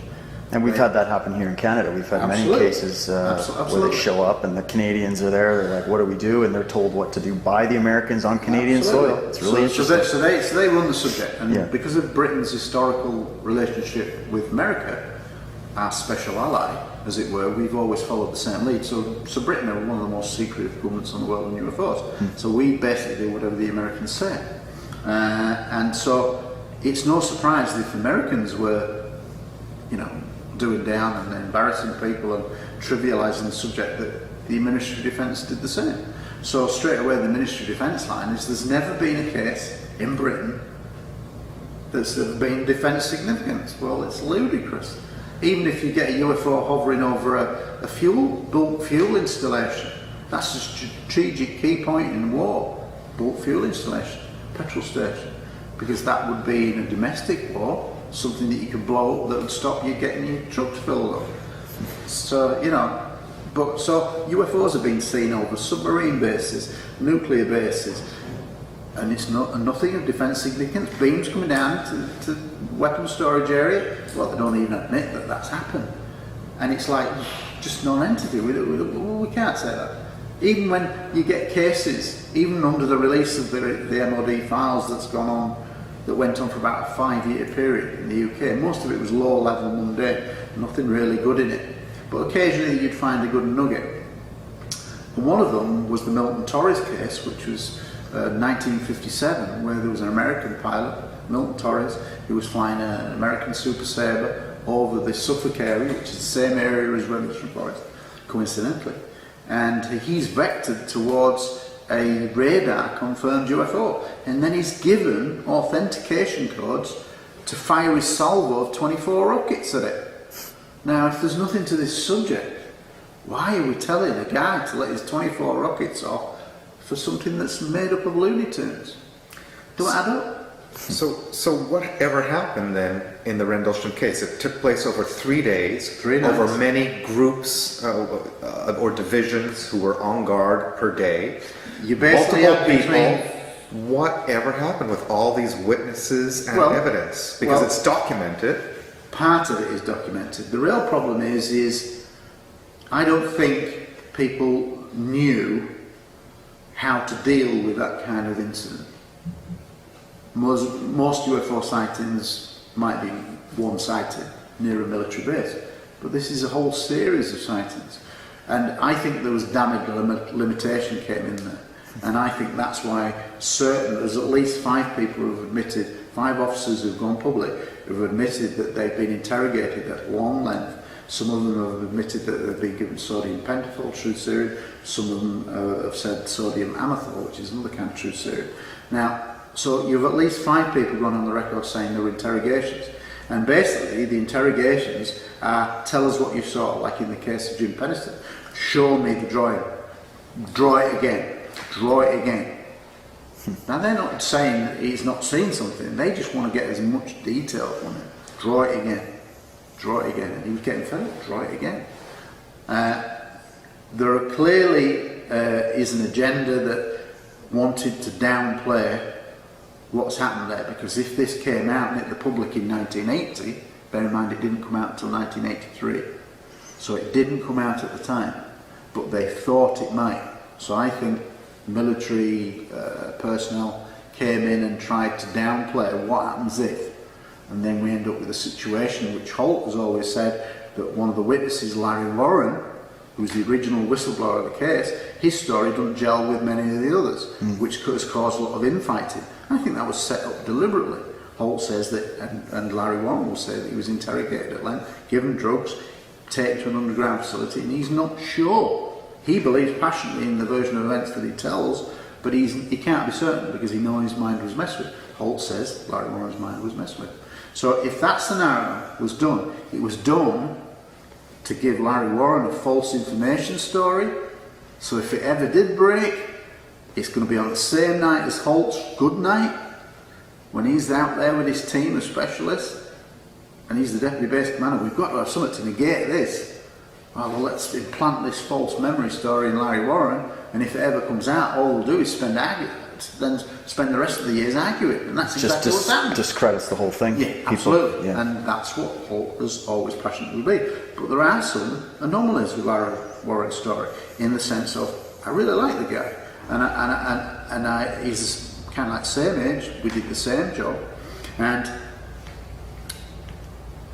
And we've had that happen here in Canada. We've had many cases where they show up and the Canadians are there, they're like, what do we do? And they're told what to do by the Americans on Canadian soil. It's really interesting. So they run the subject. And because of Britain's historical relationship with America, our special ally, as it were, we've always followed the same lead. So Britain are one of the most secretive governments in the world on UFOs. So we basically do whatever the Americans say. And so it's no surprise that if Americans were, doing down and embarrassing people and trivialising the subject, that the Ministry of Defence did the same. So straight away the Ministry of Defence line is there's never been a case in Britain that's been defence significance. Well, it's ludicrous. Even if you get a UFO hovering over a bulk fuel installation, that's a strategic key point in war, bulk fuel installation, petrol station, because that would be in a domestic war, something that you could blow up that would stop you getting your trucks filled up. So, so UFOs have been seen over submarine bases, nuclear bases, and it's nothing of defence significance. Beams coming down to weapons storage area, well, they don't even admit that that's happened. And it's like, just non-entity, we can't say that. Even when you get cases, even under the release of the MOD files that's gone on, that went on for about a 5-year period in the UK. Most of it was low-level mundane, nothing really good in it. but occasionally you'd find a good nugget. And one of them was the Milton Torres case, which was 1957, where there was an American pilot, Milton Torres, who was flying an American Super Sabre over the Suffolk area, which is the same area as Rendlesham Forest, coincidentally. And he's vectored towards a radar confirmed UFO, and then he's given authentication codes to fire his salvo of 24 rockets at it. Now, if there's nothing to this subject, why are we telling a guy to let his 24 rockets off for something that's made up of Looney Tunes? Don't add up. So whatever happened then in the Rendlesham case? It took place over 3 days, 3 nights. over many groups or divisions who were on guard per day. You basically Multiple have people. Whatever happened with all these witnesses and evidence? Because it's documented. Part of it is documented. The real problem is I don't think people knew how to deal with that kind of incident. Most UFO sightings might be one sighting near a military base, but this is a whole series of sightings. And I think there was damage limitation came in there. And I think that's why there's at least 5 people who have admitted, 5 officers who've gone public, who have admitted that they've been interrogated at long length. Some of them have admitted that they've been given sodium pentothal, true serum. Some of them have said sodium amethol, which is another kind of true serum. Now, so you've at least 5 people gone on the record saying there were interrogations. And basically, the interrogations are, tell us what you saw, like in the case of Jim Penniston. Show me the drawing. Draw it again. Draw it again. Now, they're not saying that he's not seen something. They just want to get as much detail from him. Draw it again. Draw it again. And he was getting fed up. Draw it again. There are clearly is an agenda that wanted to downplay what's happened there, because if this came out and hit the public in 1980, bear in mind it didn't come out until 1983, so it didn't come out at the time, but they thought it might. So I think military personnel came in and tried to downplay what happens if, and then we end up with a situation which Holt has always said that one of the witnesses, Larry Warren, who's the original whistleblower of the case, his story doesn't gel with many of the others, which has caused a lot of infighting. I think that was set up deliberately. Holt says that, and Larry Warren will say that he was interrogated at length, given drugs, taken to an underground facility, and he's not sure. He believes passionately in the version of events that he tells, but he can't be certain because he knows his mind was messed with. Holt says Larry Warren's mind was messed with. So if that scenario was done, it was done to give Larry Warren a false information story. So if it ever did break, it's going to be on the same night as Holt's good night, when he's out there with his team of specialists, and he's the deputy base commander. We've got to have something to negate this. Well, let's implant this false memory story in Larry Warren, and if it ever comes out, all we'll do is spend the rest of the years arguing, and that's exactly what's happening. Discredits the whole thing. Yeah, absolutely. Yeah. And that's what Holt has always passionately been. But there are some anomalies with Larry Warren's story, in the sense of, I really like the guy, and he's kind of like same age, we did the same job, and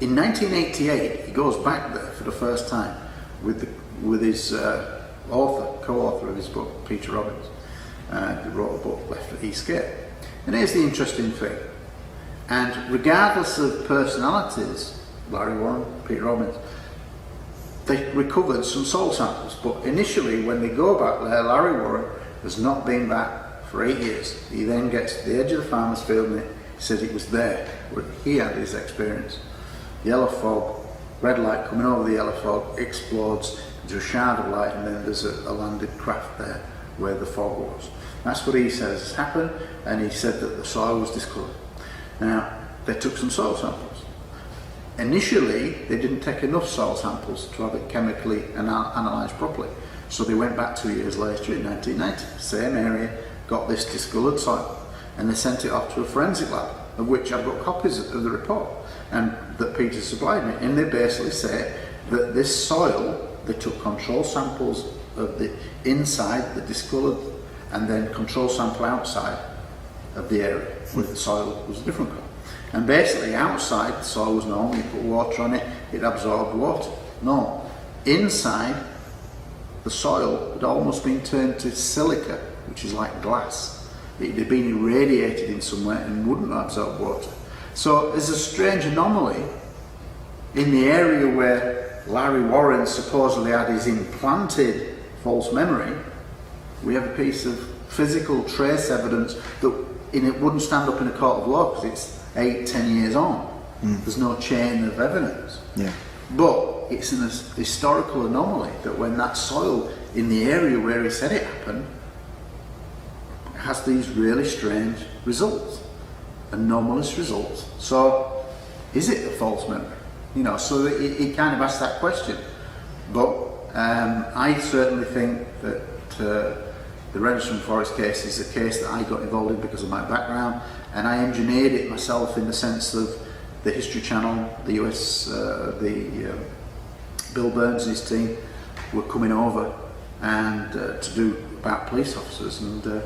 in 1988 he goes back there for the first time with his co-author of his book, Peter Robbins, who wrote a book, Left at Eastgate. And here's the interesting thing, and regardless of personalities, Larry Warren, Peter Robbins, they recovered some soil samples, but initially when they go back there, Larry Warren has not been back for 8 years. He then gets to the edge of the farmer's field and he says it was there where he had his experience. Yellow fog, red light coming over the yellow fog, explodes into a shard of light, and then there's a landed craft there where the fog was. That's what he says has happened, and he said that the soil was discoloured. Now, they took some soil samples. Initially, they didn't take enough soil samples to have it chemically analysed properly. So they went back 2 years later in 1990, same area, got this discoloured soil, and they sent it off to a forensic lab, of which I've got copies of the report, and that Peter supplied me. And they basically say that this soil, they took control samples of the inside, the discoloured, and then control sample outside of the area where the soil was a different colour. And basically outside the soil was normal, you put water on it, it absorbed water, normal. inside the soil had almost been turned to silica, which is like glass. It had been irradiated in some way and wouldn't absorb water. So there's a strange anomaly in the area where Larry Warren supposedly had his implanted false memory. We have a piece of physical trace evidence that it wouldn't stand up in a court of law because it's 8-10 years on. There's no chain of evidence. Yeah. But it's an historical anomaly that when that soil in the area where he said it happened has these really strange results, anomalous results. So is it a false memory? You know, so it kind of asks that question. But I certainly think that the Rendlesham Forest case is a case that I got involved in because of my background, and I engineered it myself in the sense of the History Channel, the US, Bill Burns and his team were coming over and to do about police officers, and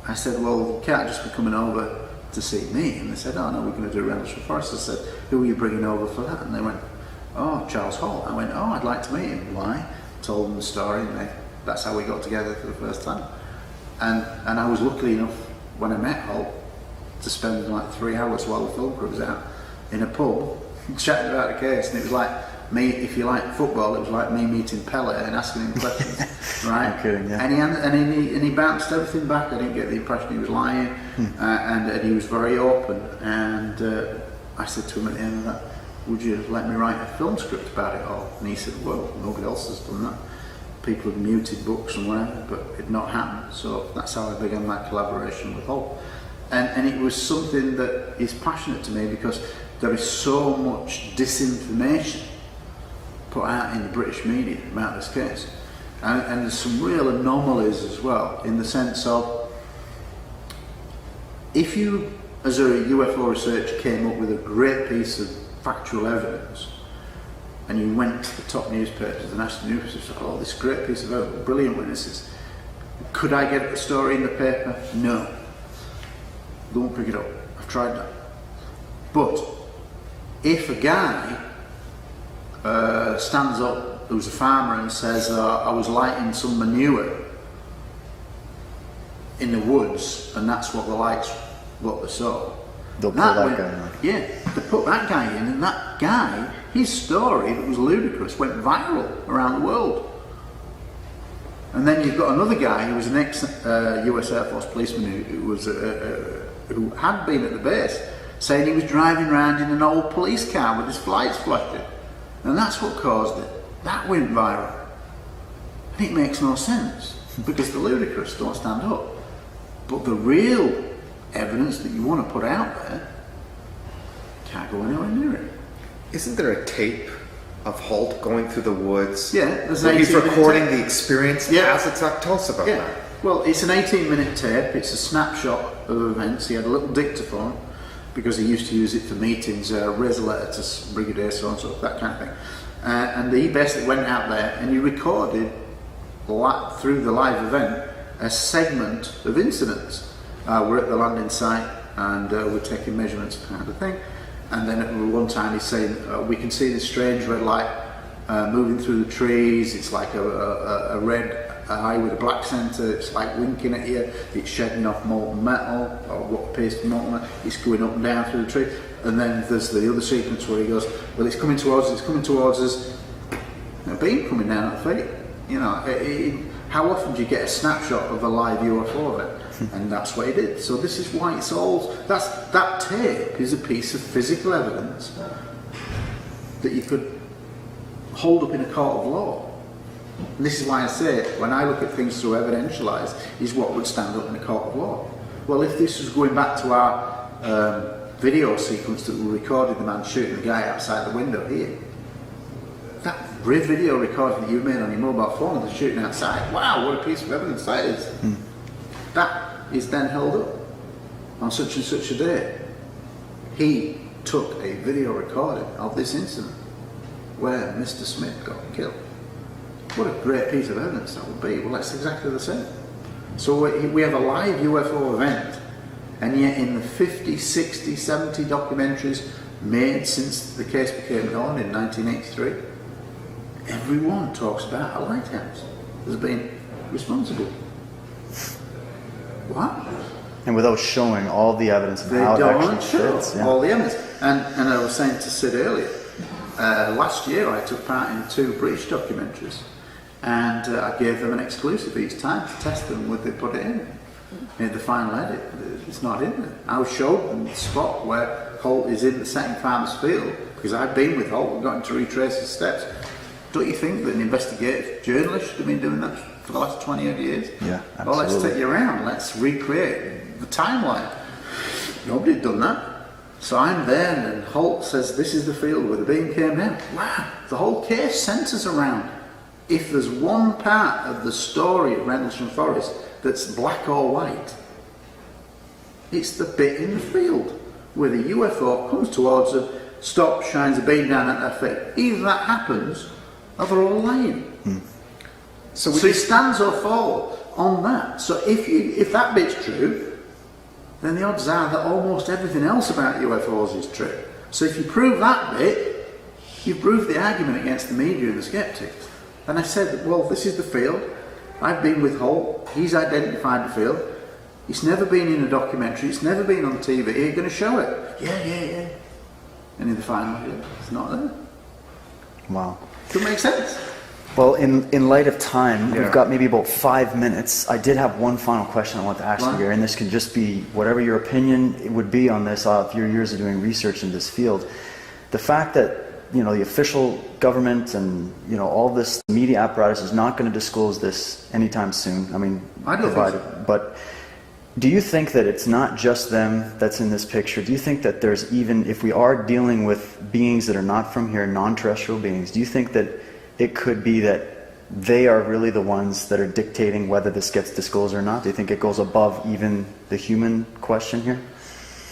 I said, well, you can't just be coming over to see me. And they said, oh no, we're going to do Rendlesham Forest. I said, who are you bringing over for that? And they went, oh, Charles Hall. I went, oh, I'd like to meet him. Why? Told them the story, and that's how we got together for the first time. And I was lucky enough when I met Hall to spend like 3 hours while the film crew was out in a pub chatting about the case, and it was like me, if you like football, it was like me meeting Pele and asking him questions, right? No kidding, yeah. And he bounced everything back. I didn't get the impression he was lying, and he was very open. And I said to him at the end of that, would you let me write a film script about it all? And he said, well, nobody else has done that. People had muted books and whatever, but it had not happened. So that's how I began my collaboration with Hull. And it was something that is passionate to me because there is so much disinformation put out in the British media about this case. And there's some real anomalies as well, in the sense of, if you, as a UFO researcher, came up with a great piece of factual evidence, and you went to the top newspapers, the national newspapers, oh, this great piece of evidence, brilliant witnesses, could I get the story in the paper? No. They won't pick it up. I've tried that. But if a guy stands up, who's a farmer, and says, I was lighting some manure in the woods, and that's what what they saw. They'll pull that guy in. Yeah, they put that guy in, and that guy, his story that was ludicrous went viral around the world. And then you've got another guy who was an ex-US Air Force policeman who had been at the base, saying he was driving around in an old police car with his lights flashing. And that's what caused it. That went viral. And it makes no sense, because the ludicrous don't stand up. But the real evidence that you want to put out there can't go anywhere near it. Isn't there a tape of Holt going through the woods? Yeah, there's where an he's 18-minute recording tape. the experience Yeah. as it's up. Tell us about that. Well, it's an 18-minute tape. It's a snapshot of events. He had a little dictaphone because he used to use it for meetings, raise a letter to Brigadier so-and-so, that kind of thing. And he basically went out there and he recorded through the live event a segment of incidents. We're at the landing site and we're taking measurements, kind of thing. And then at one time he's saying, we can see this strange red light moving through the trees. It's like a red eye with a black centre. It's like winking at you. It's shedding off molten metal, or what appears to be molten metal. It's going up and down through the tree. And then there's the other sequence where he goes, well, it's coming towards us. A beam coming down at the feet. You know, how often do you get a snapshot of a live UFO event? And that's what he did. So this is why it's all, that tape is a piece of physical evidence that you could hold up in a court of law. And this is why I say, when I look at things through evidentialised, is what would stand up in a court of law. Well, if this was going back to our video sequence that we recorded the man shooting the guy outside the window here, that video recording that you made on your mobile phone of the shooting outside, wow, what a piece of evidence that is. That is then held up on such and such a day. He took a video recording of this incident where Mr. Smith got killed. What a great piece of evidence that would be. Well, that's exactly the same. So we have a live UFO event, and yet in the 50, 60, 70 documentaries made since the case became known in 1983, everyone talks about a lighthouse as being responsible. What? And without showing all the evidence of They how it don't actually show fits. Yeah. all the evidence. And I was saying to Sid earlier, last year I took part in 2 British documentaries, and I gave them an exclusive each time to test them would they put it in. In the final edit, it's not in there. I showed them the spot where Holt is in the setting farmer's field, because I've been with Holt and gotten to retrace his steps. Don't you think that an investigative journalist should have been doing that for the last 20 odd years? Yeah, absolutely. Well, let's take you around, let's recreate the timeline. Nobody had done that. So I'm there, and Holt says, this is the field where the beam came down. Wow, the whole case centres around. If there's one part of the story of Rendlesham Forest that's black or white, it's the bit in the field where the UFO comes towards them, stops, shines a beam down at their feet. Either that happens, or they're all lying. So it stands or falls on that. So if that bit's true, then the odds are that almost everything else about UFOs is true. So if you prove that bit, you've proved the argument against the media and the skeptics. And I said, well, this is the field. I've been with Holt. He's identified the field. It's never been in a documentary. It's never been on TV. Are you going to show it? Yeah. And in the final edit, it's not there. Wow. Doesn't make sense. Well, in light of time, Yeah. we've got maybe about 5 minutes. I did have one final question I want to ask you, Right. Gary, and this can just be whatever your opinion would be on this of your years of doing research in this field. The fact that, you know, the official government and, you know, all this media apparatus is not going to disclose this anytime soon. I mean, I don't think so. But do you think that it's not just them that's in this picture? Do you think that there's even, if we are dealing with beings that are not from here, non-terrestrial beings, do you think that it could be that they are really the ones that are dictating whether this gets disclosed or not? Do you think it goes above even the human question here?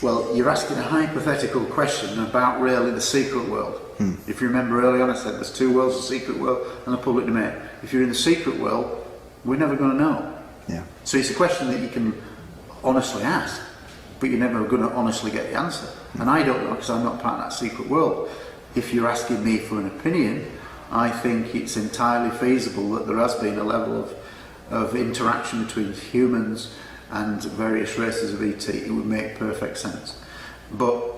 Well, you're asking a hypothetical question about really the secret world. If you remember early on I said there's 2 worlds, the secret world and the public domain. If you're in the secret world, we're never going to know. Yeah. So it's a question that you can honestly ask, but you're never going to honestly get the answer. And I don't know, because I'm not part of that secret world. If you're asking me for an opinion, I think it's entirely feasible that there has been a level of interaction between humans and various races of ET. It would make perfect sense. But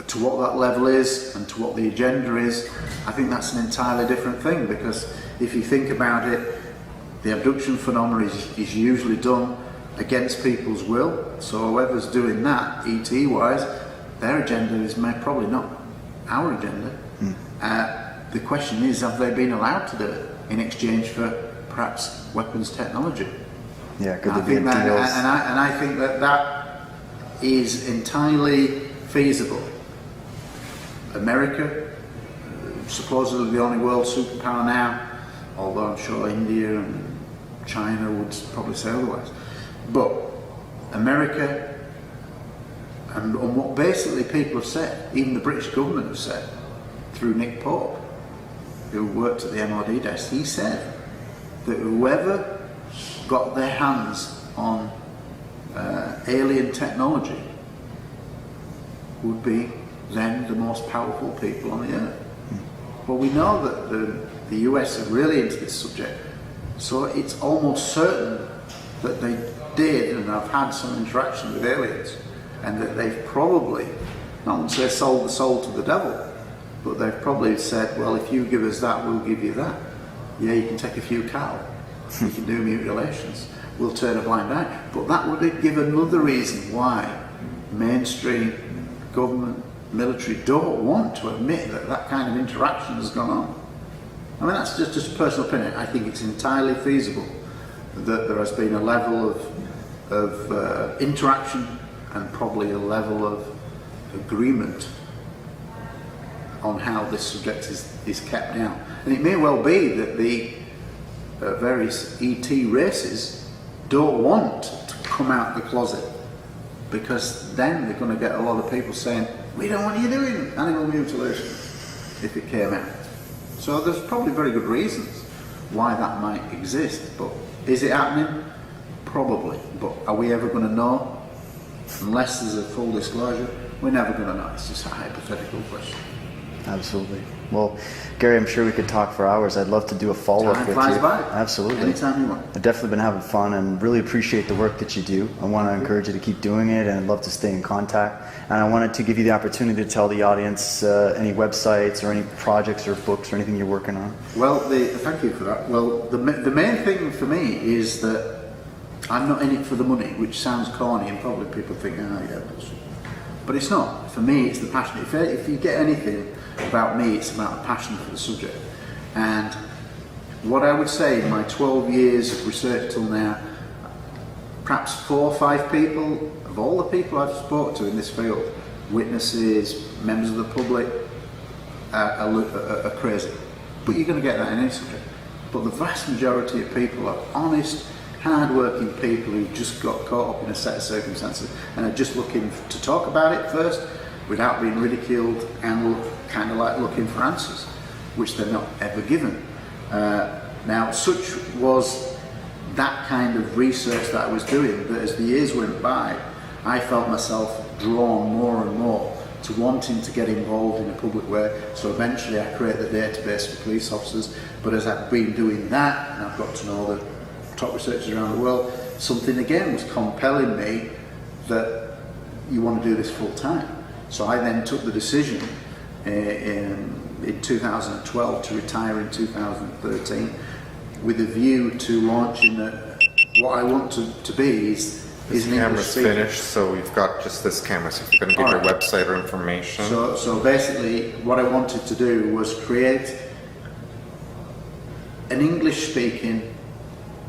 to what that level is and to what the agenda is, I think that's an entirely different thing, because if you think about it, the abduction phenomenon is usually done against people's will. So whoever's doing that, ET-wise, their agenda is probably not our agenda. The question is, have they been allowed to do it in exchange for perhaps weapons technology? Yeah, could I there be think that, deals? and I think that is entirely feasible. America, supposedly the only world superpower now, although I'm sure India and China would probably say otherwise. But America, and on what basically people have said, even the British government have said, through Nick Pope, who worked at the MOD desk, he said that whoever got their hands on alien technology would be then the most powerful people on the earth. Well, we know that the US are really into this subject, so it's almost certain that they did and have had some interaction with aliens, and that they've probably, not once they sold the soul to the devil, but they've probably said, well, if you give us that, we'll give you that. Yeah, you can take a few cattle, you can do mutilations, we'll turn a blind eye. But that would give another reason why mainstream government, military don't want to admit that that kind of interaction has gone on. I mean, that's just a personal opinion. I think it's entirely feasible that there has been a level of interaction and probably a level of agreement on how this subject is kept down. And it may well be that the various ET races don't want to come out the closet, because then they're going to get a lot of people saying, we don't want you doing animal mutilation, if it came out. So there's probably very good reasons why that might exist, but is it happening? Probably. But are we ever going to know? Unless there's a full disclosure, we're never going to know. It's just a hypothetical question. Absolutely. Well, Gary, I'm sure we could talk for hours. I'd love to do a follow-up Time with flies you. by. Absolutely. Anytime you want. I've definitely been having fun and really appreciate the work that you do. I want to encourage you to keep doing it, and I'd love to stay in contact. And I wanted to give you the opportunity to tell the audience any websites or any projects or books or anything you're working on. Well, thank you for that. Well, the main thing for me is that I'm not in it for the money, which sounds corny, and probably people think, yeah, but it's not. For me, it's the passion. If you get anything about me, it's about the passion for the subject. And what I would say in my 12 years of research till now, perhaps 4 or 5 people, of all the people I've spoken to in this field, witnesses, members of the public, are crazy. But you're going to get that in any subject. But the vast majority of people are honest, hard-working people who just got caught up in a set of circumstances and are just looking to talk about it first without being ridiculed and kind of like looking for answers, which they're not ever given. Now, such was that kind of research that I was doing that as the years went by, I felt myself drawn more and more to wanting to get involved in a public way. So eventually I created the database for police officers, but as I've been doing that, and I've got to know the top researchers around the world, something again was compelling me that you want to do this full time. So I then took the decision in 2012 to retire in 2013 with a view to launching what I want to be is This an English camera's speaker. finished, so we've got just this camera. So if you're going to give your Alright. website or information. So basically what I wanted to do was create an English speaking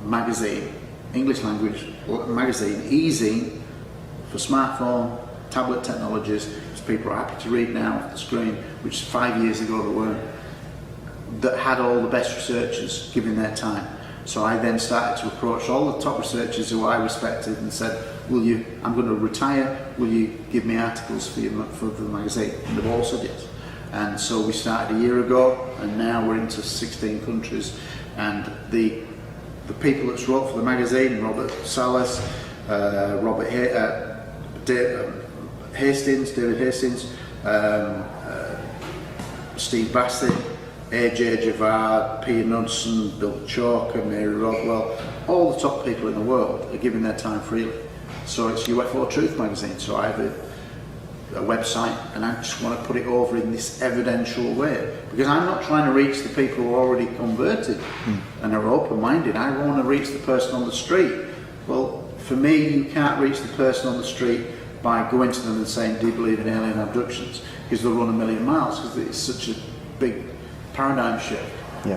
magazine, English language magazine, e-zine for smartphone, tablet technologies, which people are happy to read now off the screen, which 5 years ago they weren't, that had all the best researchers giving their time. So I then started to approach all the top researchers who I respected and said, I'm going to retire, will you give me articles for the magazine? And they've all said yes. And so we started a year ago, and now we're into 16 countries, and the people that's wrote for the magazine, Robert Salas, David Hastings, Steve Bassett, AJ Javard, Peter Knudsen, Bill Chalker, Mary Rodwell, all the top people in the world are giving their time freely. So it's UFO Truth magazine, so I have a website, and I just want to put it over in this evidential way, because I'm not trying to reach the people who are already converted and are open-minded. I want to reach the person on the street. Well, for me, you can't reach the person on the street by going to them and saying, do you believe in alien abductions? Because they'll run a million miles, because it's such a big paradigm shift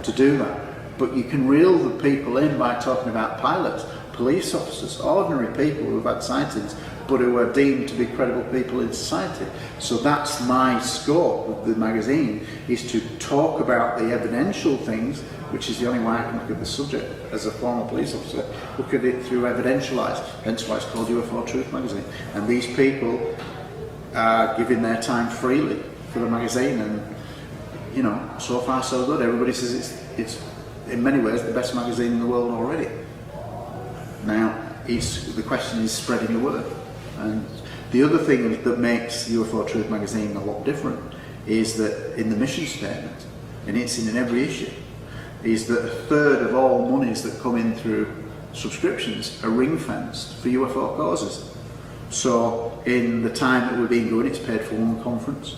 to do that. But you can reel the people in by talking about pilots, police officers, ordinary people who've had sightings but who are deemed to be credible people in society. So that's my scope of the magazine, is to talk about the evidential things, which is the only way I can look at the subject as a former police officer, look at it through evidential eyes, hence why it's called UFO Truth magazine. And these people are giving their time freely for the magazine, and you know, so far so good. Everybody says it's in many ways the best magazine in the world already. Now, the question is spreading the word. And the other thing that makes UFO Truth magazine a lot different is that in the mission statement, and it's in every issue, is that a third of all monies that come in through subscriptions are ring-fenced for UFO causes. So in the time that we've been going, it's paid for one conference.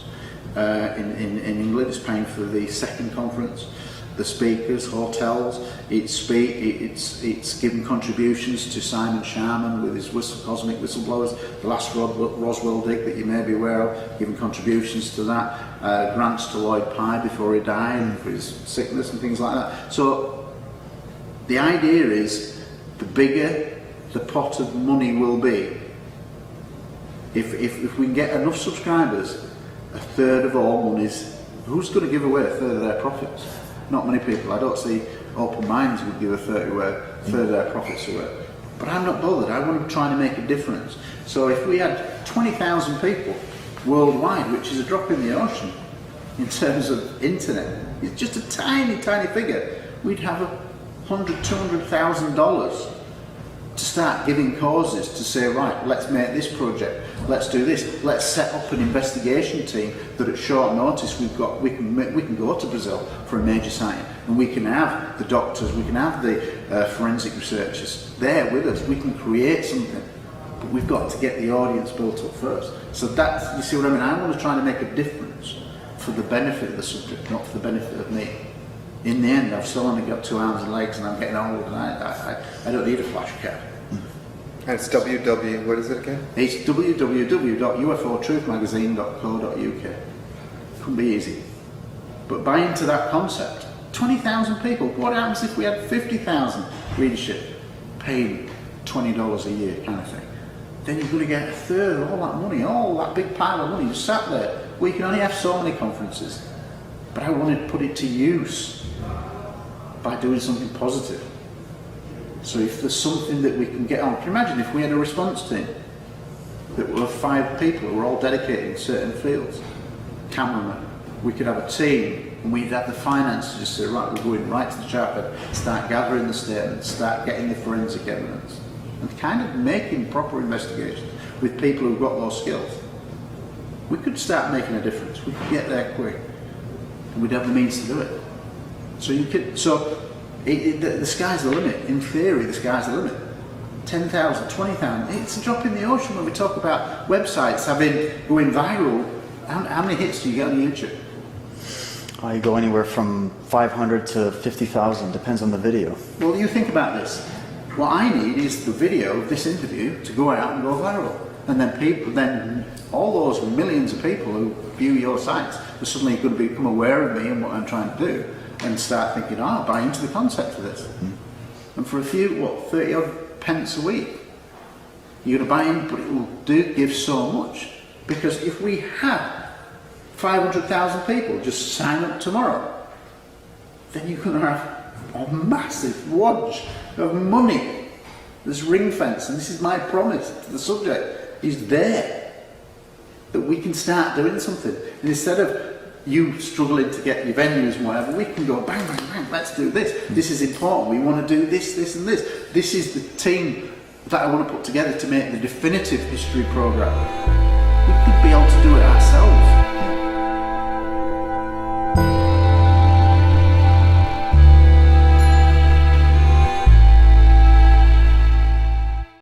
In England, it's paying for the second conference, the speakers, hotels. It's given contributions to Simon Sharman with his cosmic whistleblowers, the last Roswell dig that you may be aware of, giving contributions to that, grants to Lloyd Pye before he died for his sickness and things like that. So the idea is, the bigger the pot of money will be, if we can get enough subscribers, a third of all monies, who's going to give away a third of their profits? Not many people. I don't see open minds would give a third of their profits away. But I'm not bothered. I want to try to make a difference. So if we had 20,000 people worldwide, which is a drop in the ocean in terms of internet, it's just a tiny, tiny figure, we'd have $100,000, $200,000 to start giving causes to say, right, let's make this project, let's do this, let's set up an investigation team that at short notice we can go to Brazil for a major sighting, and we can have the doctors, we can have the forensic researchers there with us. We can create something, but we've got to get the audience built up first. So that's, you see what I mean? I want to try to make a difference for the benefit of the subject, not for the benefit of me. In the end, I've still only got 2 arms and legs, and I'm getting old, and I don't need a flash card. And it's www, what is it again? It's www.ufotruthmagazine.co.uk. Couldn't be easy. But buy into that concept. 20,000 people. What happens if we had 50,000 readership paying $20 a year kind of thing? Then you're going to get a third of all that money, all that big pile of money just sat there. We can only have so many conferences. But I want to put it to use by doing something positive. So if there's something that we can get on, can you imagine if we had a response team that were 5 people who were all dedicated in certain fields, cameramen, we could have a team and we'd have the finance to just say, right, we're going right to the sharp, start gathering the statements, start getting the forensic evidence, and kind of making proper investigations with people who've got those skills. We could start making a difference. We could get there quick, and we'd have the means to do it. So you could, the sky's the limit. In theory, the sky's the limit. 10,000, 20,000. It's a drop in the ocean when we talk about websites going viral. How many hits do you get on YouTube? You go anywhere from 500 to 50,000, depends on the video. Well, you think about this. What I need is the video of this interview to go out and go viral. And then all those millions of people who view your sites are suddenly going to become aware of me and what I'm trying to do, and start thinking, I'll buy into the concept of this. And for a few, 30 odd pence a week, you're going to buy in, but it will give so much. Because if we had 500,000 people just sign up tomorrow, then you're going to have a massive wodge of money. This ring fence, and this is my promise to the subject, is there, that we can start doing something. And instead of you struggling to get your venues and whatever, we can go bang, bang, bang, let's do this. This is important. We want to do this, this and this. This is the team that I want to put together to make the definitive history programme. We could be able to do it ourselves.